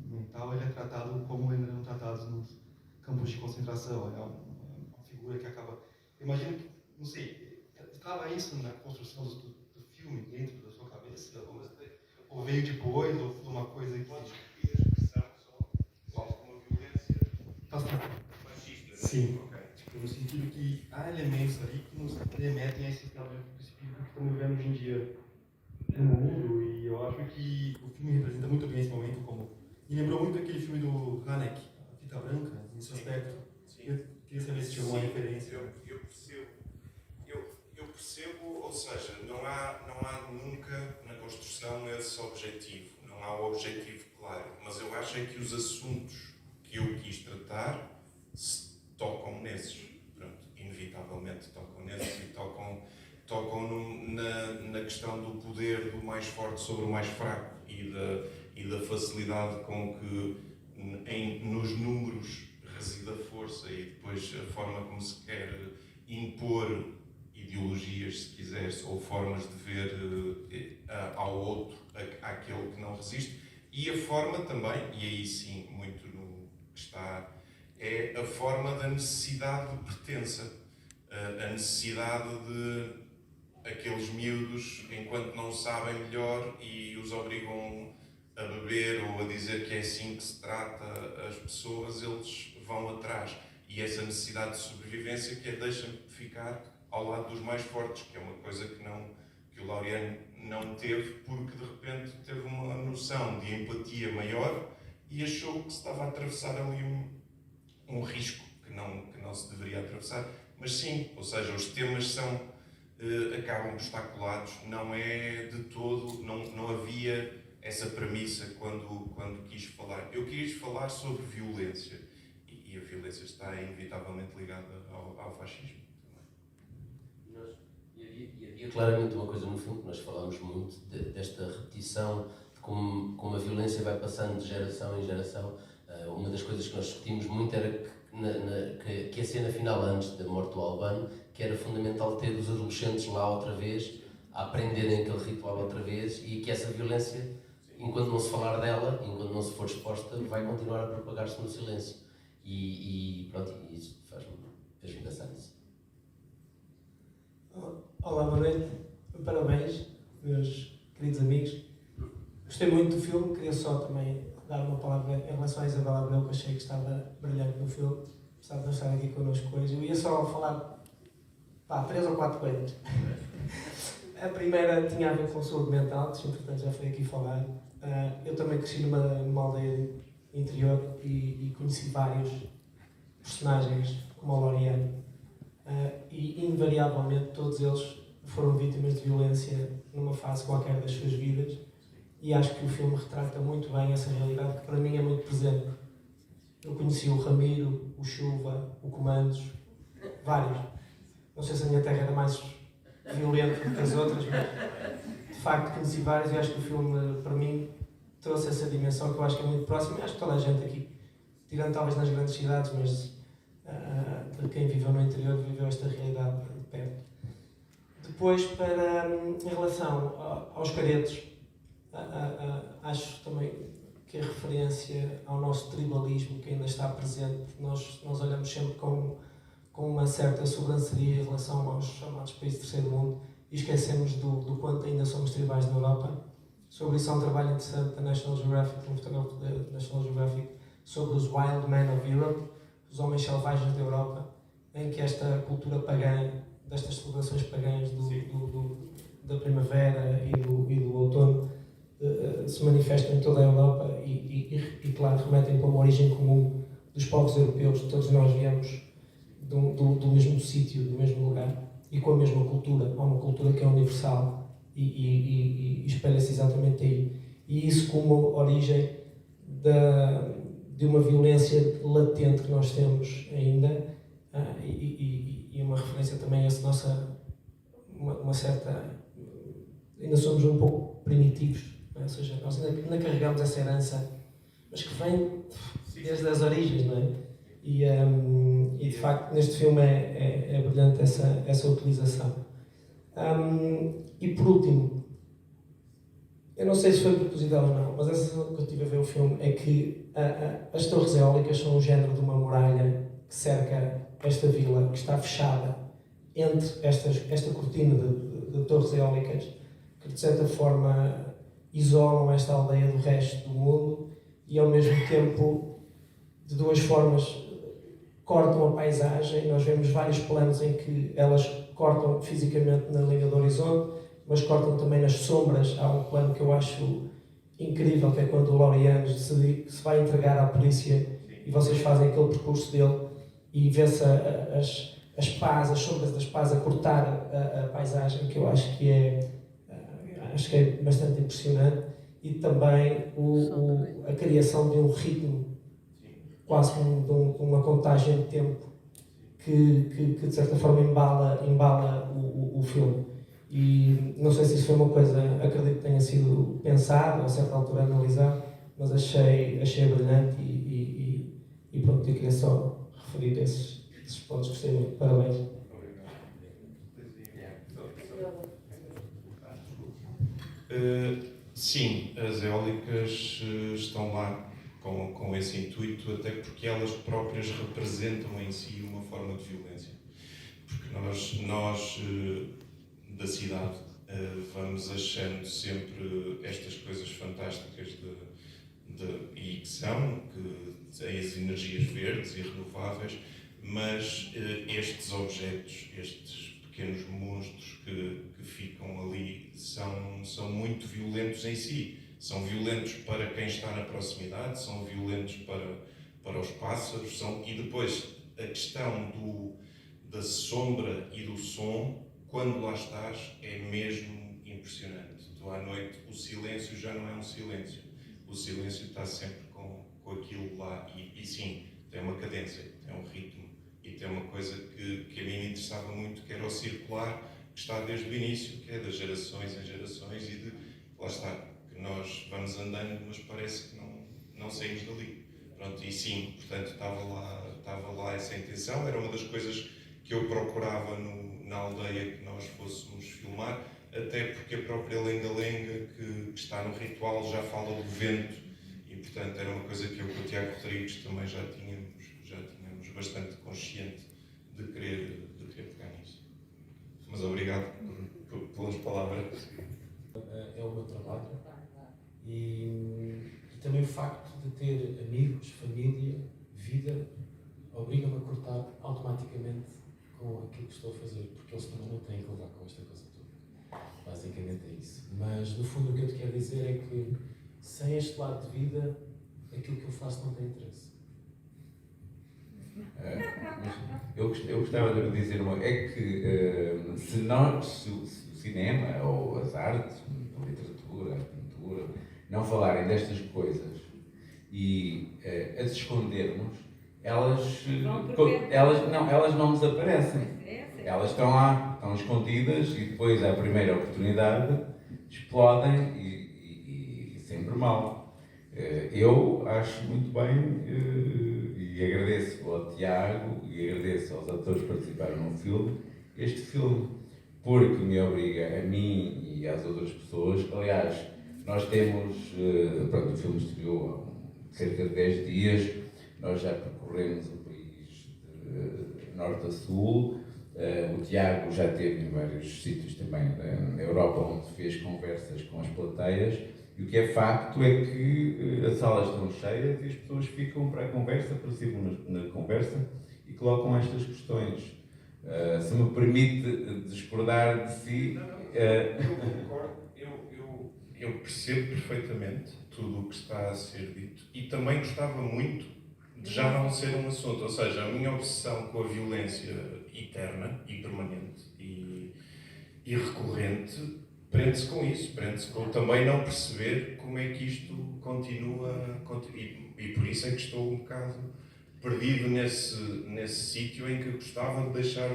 mental, ele é tratado como eles eram tratados nos campos de concentração. É uma figura que acaba... Eu imagino que, não sei, estava isso na construção do filme, dentro da sua cabeça? Ou veio depois, ou foi uma coisa que... Pode repetir a expressão só como violência fascista? Sim. No sentido que há elementos ali que nos remetem a esse problema espírito que estamos vivendo hoje em dia no mundo, e eu acho que o filme representa muito bem esse momento. Me lembrou muito aquele filme do Haneke, A Fita Branca, nesse aspecto. Sim. Eu queria saber se tinha alguma referência. Eu percebo, ou seja, não há nunca na construção esse objetivo, não há o objetivo claro, mas eu acho é que os assuntos que eu quis tratar se tocam nesses, pronto, inevitavelmente tocam nesses e tocam na questão do poder do mais forte sobre o mais fraco e da facilidade com que nos números reside a força e depois a forma como se quer impor ideologias, se quiseres, ou formas de ver ao outro, àquele que não resiste, e a forma também, e aí sim, muito no que está, é a forma da necessidade de pertença, a necessidade de aqueles miúdos, enquanto não sabem melhor e os obrigam a beber ou a dizer que é assim que se trata as pessoas, eles vão atrás. E essa necessidade de sobrevivência que é deixa-me ficar ao lado dos mais fortes, que é uma coisa que o Laureano não teve, porque de repente teve uma noção de empatia maior e achou que se estava a atravessar ali um risco que não se deveria atravessar. Mas sim, ou seja, os temas acabam por estar colados, não é de todo, não havia essa premissa quando quis falar. Eu quis falar sobre violência, e a violência está inevitavelmente ligada ao fascismo também. E havia claramente uma coisa no filme que nós falámos muito, desta repetição, de como a violência vai passando de geração em geração. Uma das coisas que nós discutimos muito era que a cena final, antes da morte do Albano, que era fundamental ter os adolescentes lá outra vez, a aprenderem aquele ritual outra vez, e que essa violência, enquanto não se falar dela, enquanto não se for exposta, vai continuar a propagar-se no silêncio. E pronto, isso fez-me pensar nisso. Olá, boa noite. Parabéns, meus queridos amigos. Gostei muito do filme, queria só também dar uma palavra em relação à Isabela Abreu, que achei que estava brilhante no filme, apesar de não estar aqui connosco hoje. Eu ia só falar 3 ou 4 coisas. A primeira tinha a ver com saúde mental, que entretanto já foi aqui falar. Eu também cresci numa aldeia interior e conheci vários personagens como o Laureano. E invariavelmente todos eles foram vítimas de violência numa fase qualquer das suas vidas, e acho que o filme retrata muito bem essa realidade que para mim é muito presente. Eu conheci o Ramiro, o Chuva, o Comandos, vários. Não sei se a minha terra era mais violenta do que as outras, mas de facto conheci vários e acho que o filme para mim trouxe essa dimensão que eu acho que é muito próxima, e acho que toda a gente aqui, tirando talvez nas grandes cidades, mas de quem viveu no interior viveu esta realidade de perto. Depois, em relação aos cadetos, acho também que a referência ao nosso tribalismo que ainda está presente, nós olhamos sempre com uma certa sobranceria em relação aos chamados países do terceiro mundo e esquecemos do quanto ainda somos tribais na Europa. Sobre isso há um trabalho interessante da National Geographic, um fotógrafo da National Geographic, sobre os Wild Men of Europe, os homens selvagens da Europa, em que esta cultura pagã, destas celebrações pagãs da primavera e do outono, se manifestam em toda a Europa e claro, remetem para uma origem comum dos povos europeus. Todos nós viemos do mesmo sítio, do mesmo lugar e com a mesma cultura. Há uma cultura que é universal e espelha-se exatamente aí. E isso como origem de uma violência latente que nós temos ainda e uma referência também a essa nossa, uma certa... Ainda somos um pouco primitivos, não é? Ou seja, nós ainda carregamos essa herança, mas que vem desde as origens, não é? E de facto neste filme é brilhante essa utilização. E por último, eu não sei se foi proposital ou não, mas a sensação que eu tive a ver o filme é que as torres eólicas são um género de uma muralha que cerca esta vila, que está fechada entre esta cortina de torres eólicas, que de certa forma isolam esta aldeia do resto do mundo e ao mesmo tempo, de duas formas, cortam a paisagem. Nós vemos vários planos em que elas cortam fisicamente na linha do horizonte, mas cortam também nas sombras. Há um plano que eu acho incrível, que é quando o Laureano se vai entregar à polícia e vocês fazem aquele percurso dele e vê-se as pás, as sombras das pás a cortar a paisagem, que eu acho que é bastante impressionante. E também a criação de um ritmo, quase como uma contagem de tempo, que de certa forma embala o filme. E não sei se isso foi uma coisa, acredito que tenha sido pensado, a certa altura analisado, mas achei brilhante e pronto, eu queria só referir esses pontos, gostei muito, parabéns. Sim, as eólicas estão lá com esse intuito, até porque elas próprias representam em si uma forma de violência. Porque nós da cidade vamos achando sempre estas coisas fantásticas e que são as energias verdes e renováveis, mas estes objetos, estes pequenos monstros que ficam ali são muito violentos em si. São violentos para quem está na proximidade, são violentos para os pássaros, e depois a questão da sombra e do som, quando lá estás, é mesmo impressionante. Tu à noite, o silêncio já não é um silêncio. O silêncio está sempre com aquilo lá e sim, tem uma cadência, tem um ritmo e tem uma coisa que a mim me interessava muito, que era o circular, que está desde o início, que é das gerações em gerações e lá está, que nós vamos andando, mas parece que não saímos dali. Pronto, e sim, portanto, estava lá essa intenção, era uma das coisas que eu procurava na aldeia que nós fôssemos filmar, até porque a própria lenga-lenga que está no ritual já fala do vento e, portanto, era uma coisa que eu com o Tiago Rodrigues também já tínhamos bastante consciente de querer pegar nisso. Mas obrigado pelas palavras. É o meu trabalho e também o facto de ter amigos, família, vida, obriga-me a cortar automaticamente com aquilo que estou a fazer, porque eles também não têm que levar com esta coisa toda. Basicamente é isso. Mas, no fundo, o que eu te quero dizer é que, sem este lado de vida, aquilo que eu faço não tem interesse. Eu gostava de dizer é que se o cinema ou as artes, a literatura, a pintura, não falarem destas coisas e as escondermos, elas não desaparecem. Elas estão lá, estão escondidas e depois, à primeira oportunidade, explodem e sempre mal. Eu acho muito bem e agradeço ao Tiago e agradeço aos atores que participaram no filme, este filme, porque me obriga a mim e às outras pessoas. Aliás, nós temos, o filme estreou há cerca de 10 dias, nós já percorremos o país de norte a sul. O Tiago já esteve em vários sítios também na Europa, onde fez conversas com as plateias, e o que é facto é que as salas estão cheias e as pessoas ficam para a conversa, participam na conversa e colocam estas questões. Se me permite discordar de si... Eu concordo, eu percebo perfeitamente tudo o que está a ser dito e também gostava muito de já não ser um assunto, ou seja, a minha obsessão com a violência eterna e permanente e recorrente prende-se com isso, prende-se com também não perceber como é que isto continua e por isso é que estou um bocado perdido nesse sítio em que eu gostava de deixar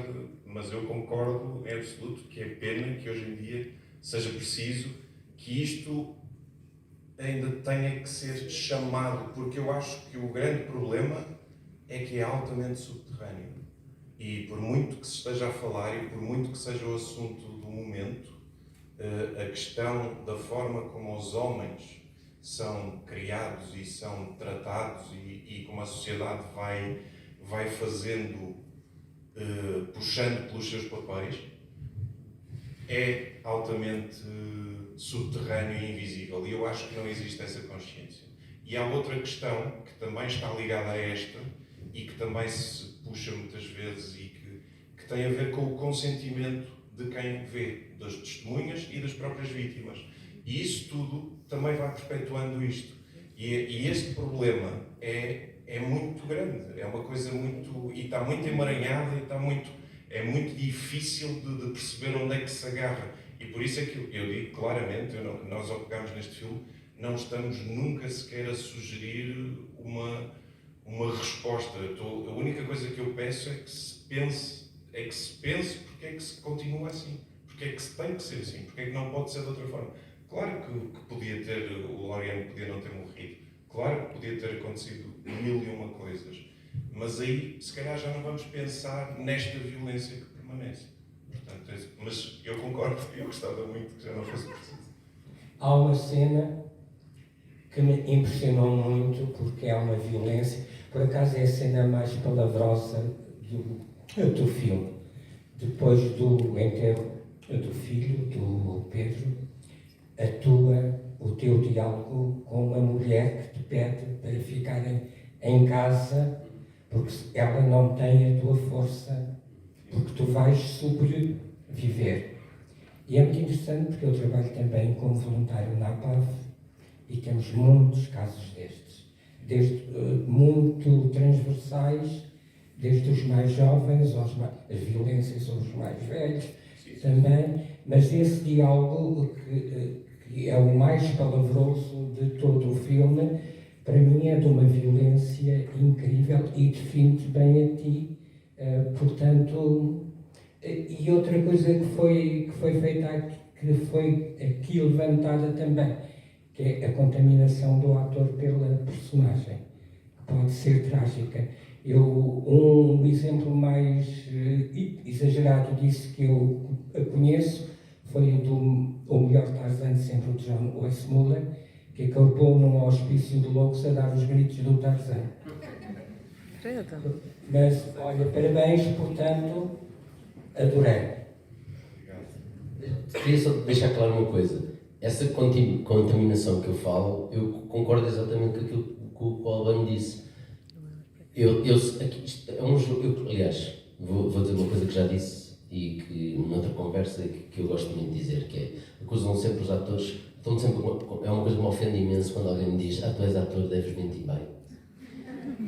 mas eu concordo em absoluto que é pena que hoje em dia seja preciso que isto ainda tenha que ser chamado, porque eu acho que o grande problema é que é altamente subterrâneo. E por muito que se esteja a falar e por muito que seja o assunto do momento, a questão da forma como os homens são criados e são tratados e como a sociedade vai fazendo, puxando pelos seus papéis, é altamente subterrâneo e invisível. E eu acho que não existe essa consciência. E há outra questão que também está ligada a esta e que também se puxa muitas vezes e que tem a ver com o consentimento de quem vê, das testemunhas e das próprias vítimas. E isso tudo também vai perpetuando isto. E este problema é muito grande, é uma coisa muito... e está muito emaranhada e é muito difícil de perceber onde é que se agarra. E por isso é que eu digo claramente, nós ao pegarmos neste filme, não estamos nunca sequer a sugerir uma resposta. A única coisa que eu peço é que se pense porque é que se continua assim, porque é que se tem que ser assim, porque é que não pode ser de outra forma. Claro que podia ter, o Loriano podia não ter morrido, claro que podia ter acontecido 1001 coisas, mas aí se calhar já não vamos pensar nesta violência que permanece. Portanto, mas eu concordo, eu gostava muito que já não fosse preciso. Há uma cena que me impressionou muito porque é uma violência, por acaso é a cena mais palavrosa do filme. Depois do enterro do filho, do Pedro, atua o teu diálogo com uma mulher que te pede para ficarem em casa porque ela não tem a tua força, porque tu vais sobreviver. E é muito interessante porque eu trabalho também como voluntário na APAV e temos muitos casos destes, desde muito transversais, desde os mais jovens, as violências aos mais velhos também, mas esse diálogo que é o mais palavroso de todo o filme, para mim é de uma violência incrível e define-te bem a ti. Portanto, e outra coisa que foi feita aqui, que foi aqui levantada também, que é a contaminação do ator pela personagem, que pode ser trágica. Um exemplo mais exagerado disso que eu conheço foi o melhor Tarzan de sempre, o John Weissmuller, que acabou num hospício de loucos a dar os gritos do Tarzan. Mas, olha, parabéns, portanto, adorei. Queria só deixar claro uma coisa. Essa contaminação que eu falo, eu concordo exatamente com aquilo que o Albano disse. Isto é um jogo. Aliás, vou dizer uma coisa que já disse e que noutra conversa que eu gosto muito de dizer, que é, acusam sempre os atores, é uma coisa que me ofende imenso quando alguém me diz: tu és ator, deves mentir bem.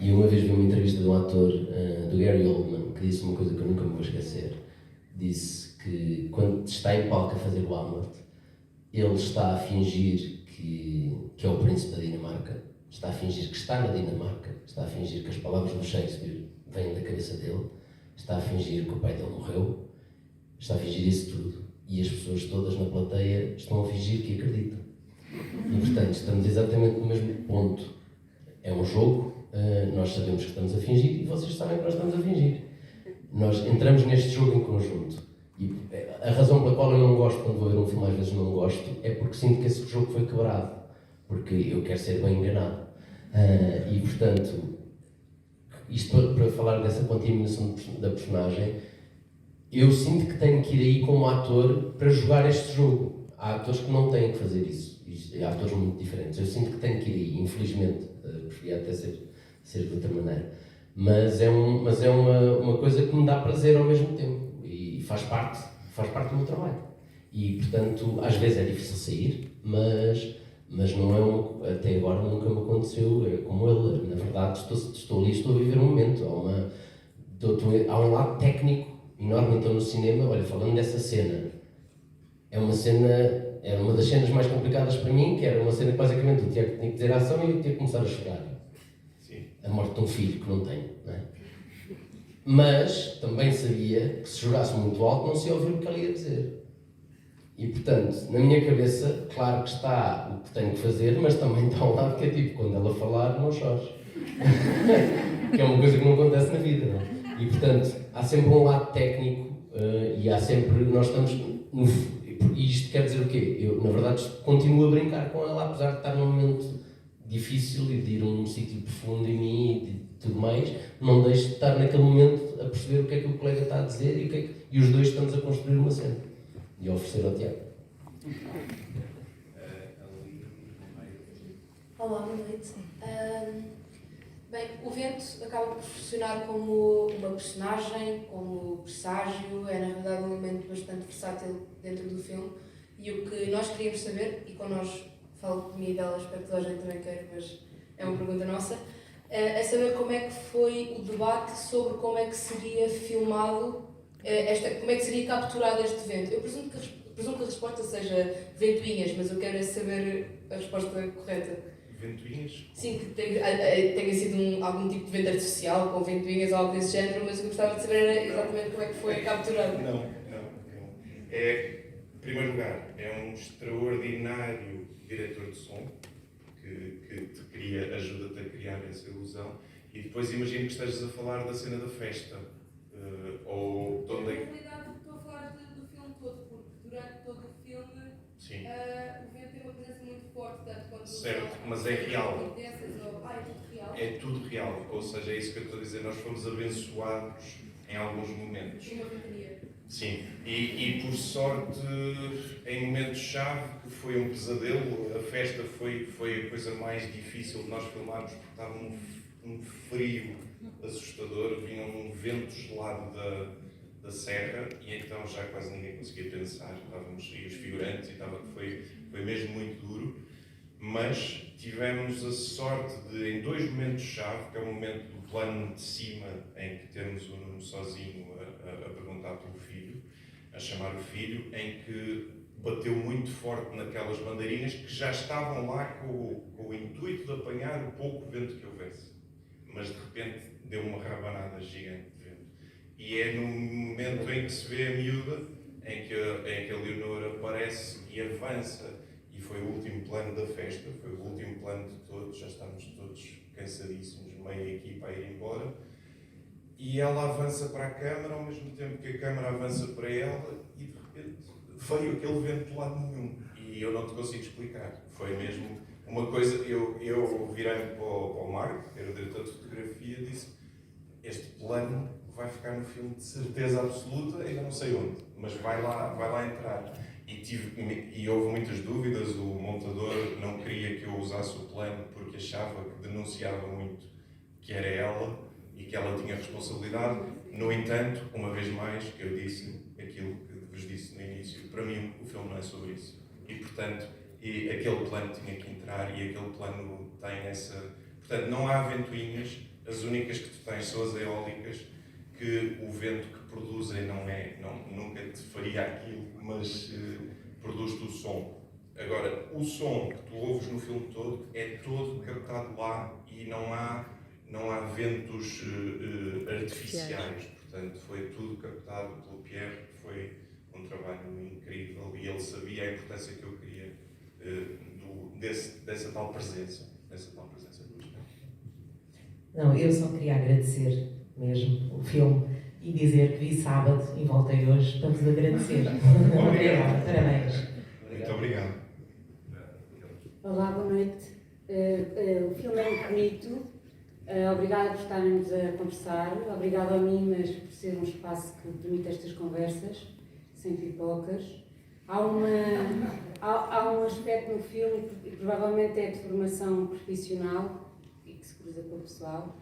E uma vez vi uma entrevista de um ator, do Gary Oldman, que disse uma coisa que eu nunca me vou esquecer. Disse que quando está em palco a fazer o Hamlet, ele está a fingir que é o príncipe da Dinamarca, está a fingir que está na Dinamarca, está a fingir que as palavras do Shakespeare vêm da cabeça dele, está a fingir que o pai dele morreu, está a fingir isso tudo. E as pessoas todas na plateia estão a fingir que acreditam. E portanto, estamos exatamente no mesmo ponto. É um jogo, nós sabemos que estamos a fingir e vocês sabem que nós estamos a fingir. Nós entramos neste jogo em conjunto. E a razão pela qual eu não gosto, quando vou ver um filme, às vezes não gosto, é porque sinto que esse jogo foi quebrado. Porque eu quero ser bem enganado. E portanto, isto para falar dessa contaminação da personagem, eu sinto que tenho que ir aí como ator para jogar este jogo. Há atores que não têm que fazer isso. Há atores muito diferentes. Eu sinto que tenho que ir aí, infelizmente. Preferia até ser de outra maneira. Mas é uma coisa que me dá prazer ao mesmo tempo. E faz parte do meu trabalho. E, portanto, às vezes é difícil sair, mas não é até agora nunca me aconteceu como ele. Na verdade, estou ali, estou a viver um momento. Há um lado técnico enorme. Então, no cinema, olha, falando dessa cena, era uma das cenas mais complicadas para mim, que era uma cena que basicamente o Tiago tinha que dizer a ação e eu tinha que começar a chorar. Sim. A morte de um filho que não tenho, não é? Mas também sabia que se chorasse muito alto não se ia ouvir o que ela ia dizer. E portanto, na minha cabeça, claro que está o que tenho que fazer, mas também está um lado que é tipo, quando ela falar, não chores. Que é uma coisa que não acontece na vida, não é? E portanto, há sempre um lado técnico e há sempre, nós estamos no... E isto quer dizer o quê? Eu, na verdade, continuo a brincar com ela, apesar de estar num momento difícil e de ir a um sítio profundo em mim e de tudo mais, não deixo de estar naquele momento a perceber o que é que o colega está a dizer e os dois estamos a construir uma cena e a oferecer ao Tiago. Olá, boa noite. Bem, o Vento acaba por funcionar como uma personagem, como presságio, é na verdade um elemento bastante versátil dentro do filme e o que nós queríamos saber, e quando nós falo de mim e dela, espero que toda a gente também queira, mas é uma pergunta nossa, é saber como é que foi o debate sobre como é que seria filmado, como é que seria capturado este vento. Eu presumo que a resposta seja ventoinhas, mas eu quero é saber a resposta correta. Ventoinhas? Sim, que tenha sido algum tipo de vento artificial, com ventoinhas ou algo desse género, mas eu gostava de saber era exatamente como é que foi capturado. Não. Em primeiro lugar, é um extraordinário diretor de som que ajuda-te a criar essa ilusão. E depois imagino que estejas a falar da cena da festa. Ou de onde é que... Na realidade, estou a falar do filme todo, porque durante todo o filme o vento tem uma presença muito forte, tanto quando... Certo, mas é real. É tudo real. É tudo real. Ou seja, é isso que eu estou a dizer. Nós fomos abençoados em alguns momentos. Uma ventania. Sim, e por sorte, em momentos-chave, que foi um pesadelo, a festa foi a coisa mais difícil de nós filmarmos, porque estava um frio assustador, vinha um vento gelado da serra, e então já quase ninguém conseguia pensar, e os figurantes, e foi mesmo muito duro, mas tivemos a sorte de, em dois momentos-chave, que é o momento do plano de cima, em que temos o Nuno sozinho a perguntar pelo filho, a chamar o filho, em que bateu muito forte naquelas bandeirinhas que já estavam lá com o intuito de apanhar o pouco vento que houvesse. Mas de repente deu uma rabanada gigante de vento. E é no momento em que se vê a miúda, em que a Leonor aparece e avança, e foi o último plano da festa, foi o último plano de todos, já estamos todos cansadíssimos, meia equipa a ir embora, e ela avança para a câmara ao mesmo tempo que a câmara avança para ela, e de repente veio aquele vento de lado nenhum, e eu não te consigo explicar. Foi mesmo uma coisa, eu virei-me para o Marco, que era o diretor de fotografia, e disse: este plano vai ficar no filme de certeza absoluta, ainda não sei onde, mas vai lá entrar. E houve muitas dúvidas, o montador não queria que eu usasse o plano porque achava que denunciava muito que era ela e que ela tinha responsabilidade. No entanto, uma vez mais, eu disse, aquilo que vos disse no início. Para mim, o filme não é sobre isso. E, portanto, aquele plano tinha que entrar e aquele plano tem essa... Portanto, não há ventoinhas, as únicas que tu tens são as eólicas, que o vento que produzem nunca te faria aquilo, mas produz-te o som. Agora, o som que tu ouves no filme todo é todo captado lá e não há ventos artificiais. Portanto, foi tudo captado pelo Pierre, que foi um trabalho incrível e ele sabia a importância que eu queria dessa tal presença. Não, eu só queria agradecer mesmo o filme e dizer que vi sábado e voltei hoje para vos agradecer. Obrigada, parabéns. Muito obrigado. Olá, boa noite. O filme é muito bonito. Obrigada por estarmos a conversar. Obrigada a mim, mas por ser um espaço que permite estas conversas, sem pipocas. Há um aspecto no filme que provavelmente é de formação profissional e que se cruza com o pessoal.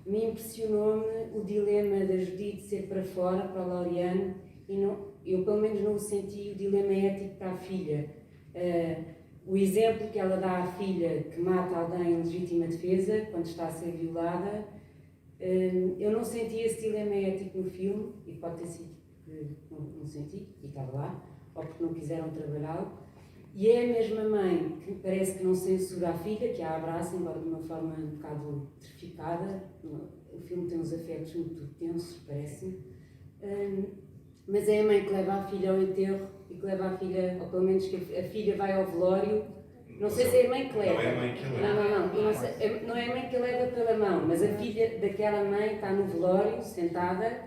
Me impressionou-me o dilema da Judite ser para fora, para o Laureano, e eu pelo menos não o senti o dilema ético para a filha. O exemplo que ela dá à filha que mata alguém em legítima defesa, quando está a ser violada, eu não senti esse dilema ético no filme, e pode ter sido que não senti, e estava lá, ou porque não quiseram trabalhá-lo. E é a mesma mãe que parece que não censura a filha, que a abraça, embora de uma forma um bocado terrificada. O filme tem uns afetos muito tensos, parece-me. Mas é a mãe que leva a filha ao enterro e que leva a filha, ou pelo menos que a filha vai ao velório. Não sei se é a mãe que leva. Não é a mãe que leva. Não é a mãe que leva pela mão, mas a filha daquela mãe está no velório, sentada,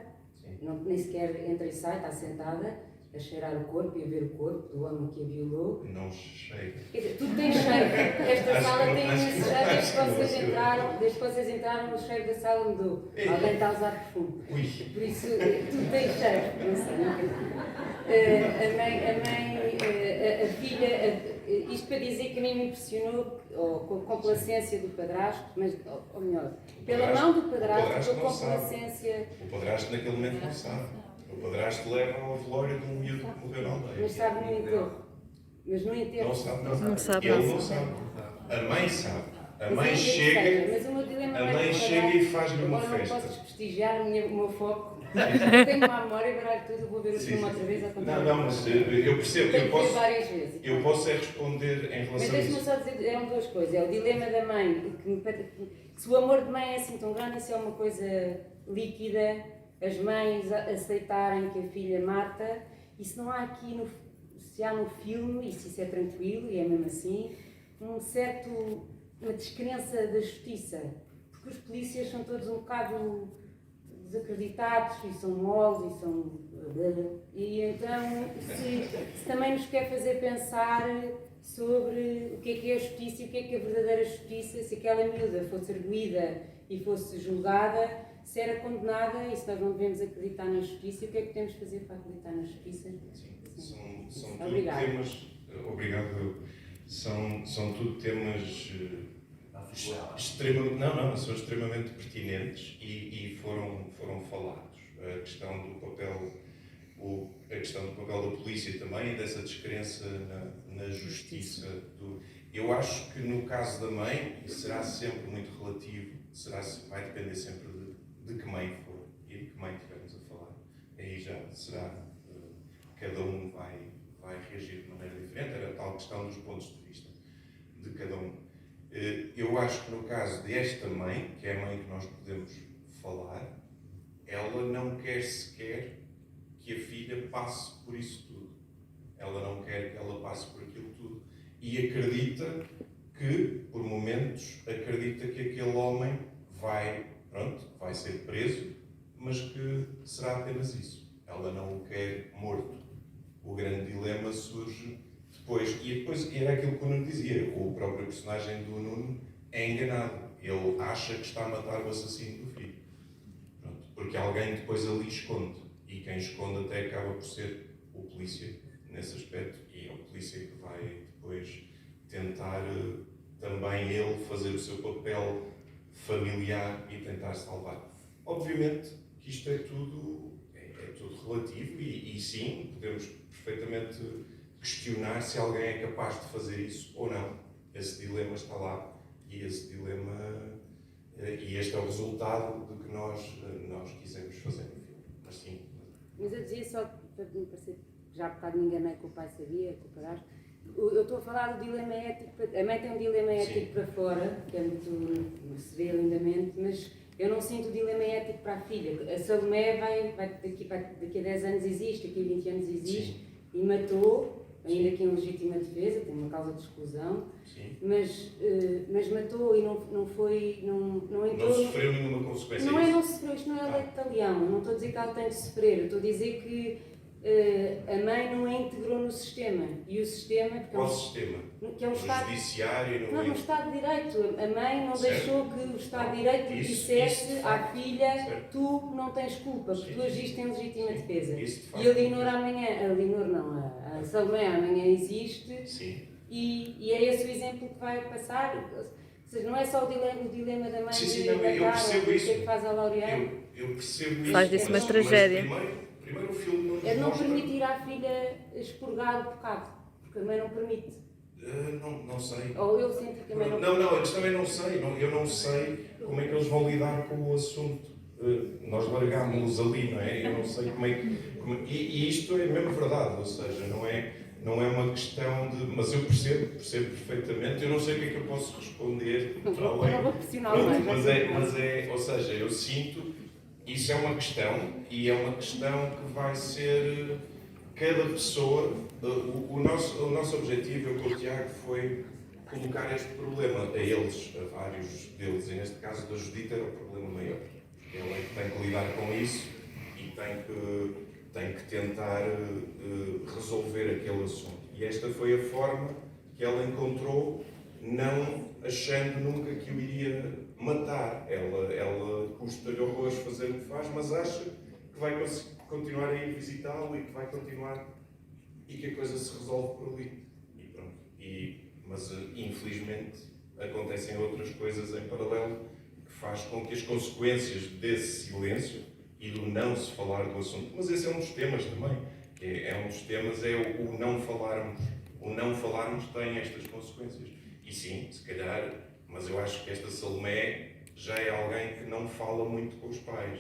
nem sequer entra e sai, está sentada, a cheirar o corpo e a ver o corpo do homem que a violou. Não cheira. Quer dizer, tudo tem cheiro. Esta sala tem imenso cheiro desde que vocês entraram, o cheiro da sala mudou. Alguém está a usar perfume. Por isso, tudo tem cheiro. Não sei, a filha, isto para dizer que a mim me impressionou, ou com a complacência do padrasto, mas, ou melhor, pela mão do padrasto, com a complacência. O padrasto naquele momento não sabe. O padrasto leva ao velório de um miúdo que morreu na aldeia. Mas sabe no enterro. Mas no enterro. Não sabe, não. Não sabe. Ele não sabe. A mãe sabe. A mãe chega, e faz-lhe uma festa. Agora não posso desprestigiar o meu foco. Tenho uma memória, baralho tudo, vou ver o filme outra vez a contar. Não, mas eu percebo. Tenho que ver várias vezes. Eu posso responder em relação a isso. Mas deixa-me só dizer, eram duas coisas. É o dilema da mãe, que se o amor de mãe é assim tão grande, isso é uma coisa líquida. As mães aceitarem que a filha mata, e se não há aqui, se há no filme, e se isso é tranquilo, e é mesmo assim, uma descrença da justiça, porque os polícias são todos um bocado desacreditados, e são moles, e então, se também nos quer fazer pensar sobre o que é a justiça e o que é a verdadeira justiça, se aquela miúda fosse arguída e fosse julgada, se era condenada, e se nós não devemos acreditar na justiça, o que é que podemos fazer para acreditar na justiça? Sim. São tudo temas. Obrigado. São tudo temas são extremamente pertinentes e foram falados. A questão do papel da polícia também e dessa descrença na justiça. Eu acho que no caso da mãe, e será sempre muito relativo, vai depender sempre de que mãe for e de que mãe estivermos a falar. Aí já será, cada um vai reagir de maneira diferente, era a tal questão dos pontos de vista de cada um. Eu acho que no caso desta mãe, que é a mãe que nós podemos falar, ela não quer sequer que a filha passe por isso tudo. Ela não quer que ela passe por aquilo tudo. E acredita que, por momentos, acredita que aquele homem vai ser preso, mas que será apenas isso. Ela não o quer morto. O grande dilema surge depois. E depois era aquilo que o Nuno dizia. O próprio personagem do Nuno é enganado. Ele acha que está a matar o assassino do filho. Porque alguém depois ali esconde. E quem esconde até acaba por ser o polícia, nesse aspecto. E é o polícia que vai depois tentar também ele fazer o seu papel familiar e tentar salvar. Obviamente que isto é tudo tudo relativo e sim, podemos perfeitamente questionar se alguém é capaz de fazer isso ou não. Esse dilema está lá e esse dilema e este é o resultado do que nós quisemos fazer no filme. Mas sim. Mas eu dizia só, para me parecer que já há bocado me enganei que o pai sabia, que o padrasto. Eu estou a falar do dilema ético, a mãe tem um dilema ético para fora, que é muito, se vê lindamente, mas eu não sinto o dilema ético para a filha. A Salomé daqui a 10 anos existe, daqui a 20 anos existe, e matou, ainda que em legítima defesa, tem uma causa de exclusão, mas matou e não foi, não entrou... Não sofreu nenhuma consequência. Não sofreu, isto não é lei de talião, eu não estou a dizer que ela tem de sofrer, eu estou a dizer que a mãe não a integrou no sistema, e o sistema... Qual sistema? Que é o Estado... Judiciário? No Estado de Direito. A mãe não deixou que o Estado de Direito dissesse à filha tu não tens culpa, porque tu agiste em legítima defesa. E a Leonor amanhã... A Leonor não, a Salomé amanhã existe e é esse o exemplo que vai passar. Ou seja, não é só o dilema da mãe eu percebo isso. O que é que faz a Laureano. Eu percebo isso. Faz disso uma tragédia. Primeiro o filme É não permitir à filha expurgar o pecado, porque a mãe não permite. Não sei. Ou eu sinto que a mãe não permite. Não, eles também não sei. Eu não sei como é que eles vão lidar com o assunto. Nós largámos-los ali, não é? Eu não sei como é que... E isto é mesmo verdade, ou seja, não é uma questão de... Mas eu percebo perfeitamente. Eu não sei o que é que eu posso responder para além. Eu não vou pressionar mais. Mas é... Ou seja, eu sinto... Isso é uma questão, e é uma questão que vai ser cada pessoa. O nosso objetivo, eu com o Tiago, foi colocar este problema a eles, a vários deles, e neste caso da Judita era o problema maior. Ele é que tem que lidar com isso e tem que tentar resolver aquele assunto. E esta foi a forma que ela encontrou, não achando nunca que o iria matar. Ela custa-lhe horrores fazer o que faz, mas acha que vai continuar a ir visitá-lo e que vai continuar e que a coisa se resolve por ali. E pronto. Mas infelizmente acontecem outras coisas em paralelo que faz com que as consequências desse silêncio e do não se falar do assunto, mas esse é um dos temas também, é um dos temas, o não falarmos. O não falarmos tem estas consequências. E sim, se calhar, mas eu acho que esta Salomé já é alguém que não fala muito com os pais,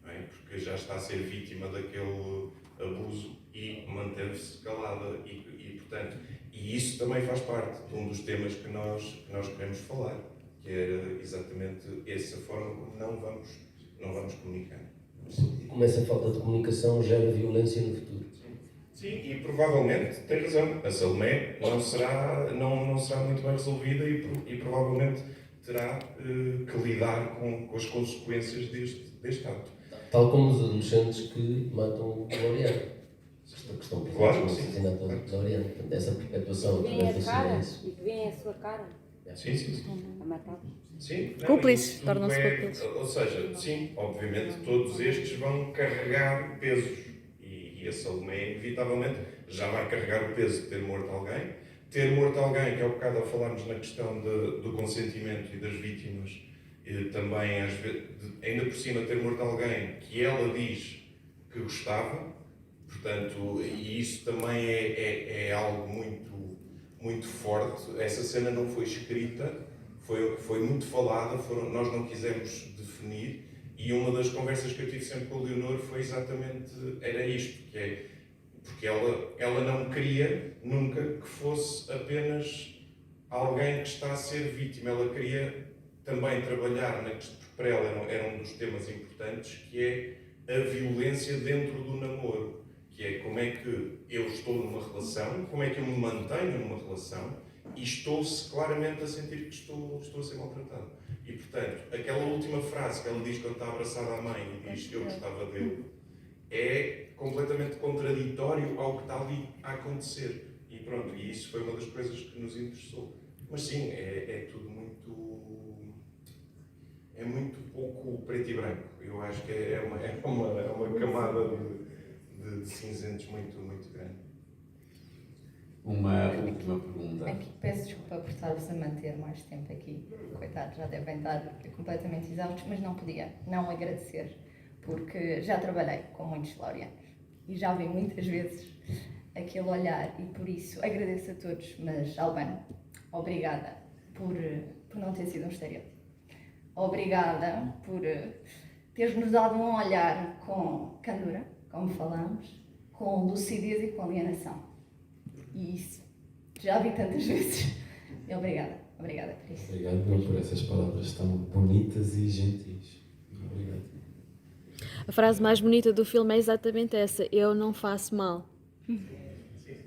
não é? Porque já está a ser vítima daquele abuso e manteve-se calada portanto, e isso também faz parte de um dos temas que nós queremos falar, que era exatamente essa forma como não vamos comunicar. E como essa falta de comunicação gera violência no futuro. Sim, e provavelmente tem razão. A Salomé não será muito bem resolvida e provavelmente terá que lidar com as consequências deste ato. Tal como os adolescentes que matam o Laureano. Que estão presentes no assassinato de Laureano. Portanto, essa perpetuação através do silêncio. E que vêem a sua cara. Sim. A matar. Sim. Cúmplices, tornam-se cúmplices. Ou seja, sim, obviamente todos estes vão carregar pesos. E a Salomé, inevitavelmente, já vai carregar o peso de ter morto alguém. Ter morto alguém, que é o bocado a falarmos na questão do consentimento e das vítimas, e também, às vezes, ainda por cima, ter morto alguém que ela diz que gostava, portanto, e isso também é algo muito, muito forte. Essa cena não foi escrita, foi muito falada, nós não quisemos definir. E uma das conversas que eu tive sempre com a Leonor foi exatamente, era isto, que é, porque ela não queria nunca que fosse apenas alguém que está a ser vítima, ela queria também trabalhar, porque para ela era um dos temas importantes, que é a violência dentro do namoro, que é como é que eu estou numa relação, como é que eu me mantenho numa relação e estou-se claramente a sentir que estou a ser maltratado. E, portanto, aquela última frase que ela diz quando está abraçada à mãe e diz eu gostava dele, é completamente contraditório ao que está ali a acontecer. E pronto, e isso foi uma das coisas que nos interessou. Mas sim, é tudo muito... é muito pouco preto e branco. Eu acho que é uma camada de cinzentos muito, muito grande. Uma última pergunta. Aqui, peço desculpa por estar-vos a manter mais tempo aqui. Coitados, já devem estar completamente exaustos, mas não podia não agradecer porque já trabalhei com muitos laureanos e já vi muitas vezes aquele olhar e por isso agradeço a todos, mas Albano, obrigada por não ter sido um estereótipo. Obrigada por teres-nos dado um olhar com candura, como falamos, com lucidez e com alienação. E isso já vi tantas vezes. E obrigada por isso. Obrigado João, por essas palavras tão bonitas e gentis. Obrigado. A frase mais bonita do filme é exatamente essa: eu não faço mal.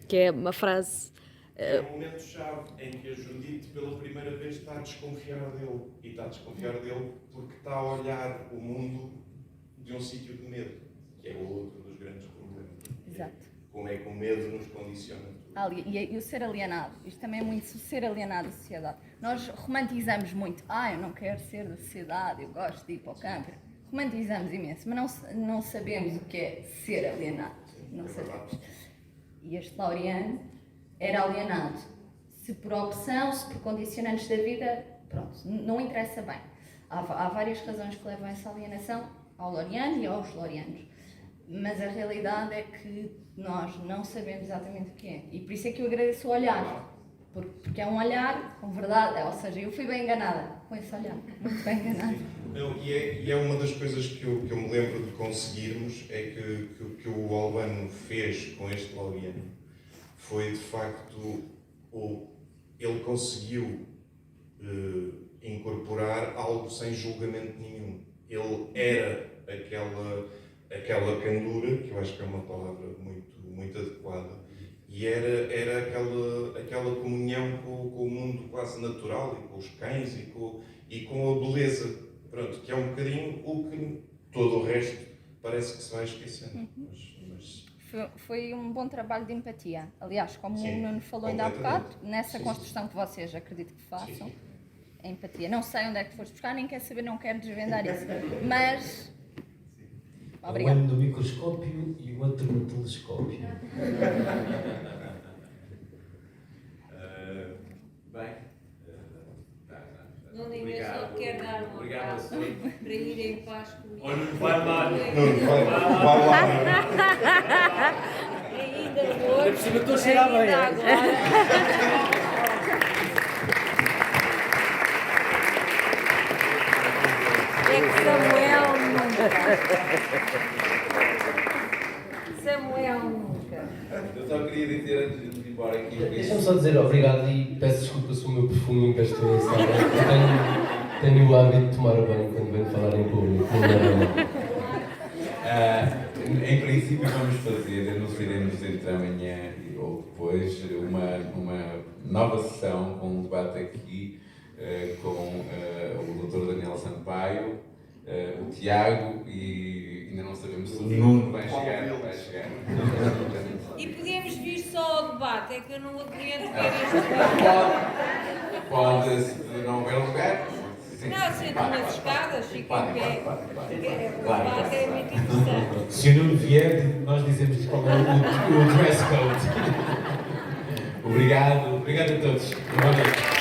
Que é uma frase... É um momento-chave em que a Judite pela primeira vez está a desconfiar dele. E está a desconfiar dele porque está a olhar o mundo de um sítio de medo, que é o outro dos grandes problemas. Exato. Como é que o medo nos condiciona tudo. E o ser alienado, isto também é muito ser alienado da sociedade. Nós romantizamos muito, eu não quero ser da sociedade, eu gosto de ir para o campo. Romantizamos imenso, mas não sabemos o que é ser alienado. Não sabemos. E este Laureano era alienado. Se por opção, se por condicionantes da vida, pronto, não interessa bem. Há várias razões que levam a essa alienação ao Laureano e aos Laureanos. Mas a realidade é que nós não sabemos exatamente o que é. E por isso é que eu agradeço o olhar. Porque é um olhar com verdade. Ou seja, eu fui bem enganada com esse olhar. Muito bem enganada. Não, e é uma das coisas que eu me lembro de conseguirmos, é que o Albano fez com este Laureano foi, de facto, ele conseguiu incorporar algo sem julgamento nenhum. Ele era aquela candura, que eu acho que é uma palavra muito adequada, e era aquela comunhão com o mundo quase natural, e com os cães, e com a beleza, pronto, que é um bocadinho o que todo o resto parece que se vai esquecendo. Foi um bom trabalho de empatia. Aliás, como o Nuno falou ainda há bocado, nessa construção que vocês acredito que façam, a empatia. Não sei onde é que foste buscar, nem quero saber, não quero desvendar isso, mas... Obrigada. Um no microscópio e o outro no telescópio. Bem. Não ninguém só quer dar um abraço para ir em paz comigo. Olha, vai lá. Vai lá. Ainda hoje. Por cima estou a cheirar bem. É que Samuel nunca. Eu só queria dizer antes de ir embora aqui. Deixa-me só dizer obrigado e peço desculpa se o meu perfume emprestou em sala. Tenho o hábito de tomar banho quando venho falar em público. Em princípio vamos fazer, anunciaremos entre amanhã ou depois, uma nova sessão com um debate aqui com o Dr. Daniel Sampaio, o Tiago e ainda não sabemos se o Nuno vai chegar. E podemos vir só ao debate, é que eu não aguento ver este debate. Pode, se não houver lugar. Não, sento nas escadas, fico em pé. O debate é muito interessante. Se o Nuno vier, nós dizemos qual é o dress code. Obrigado a todos. Boa noite.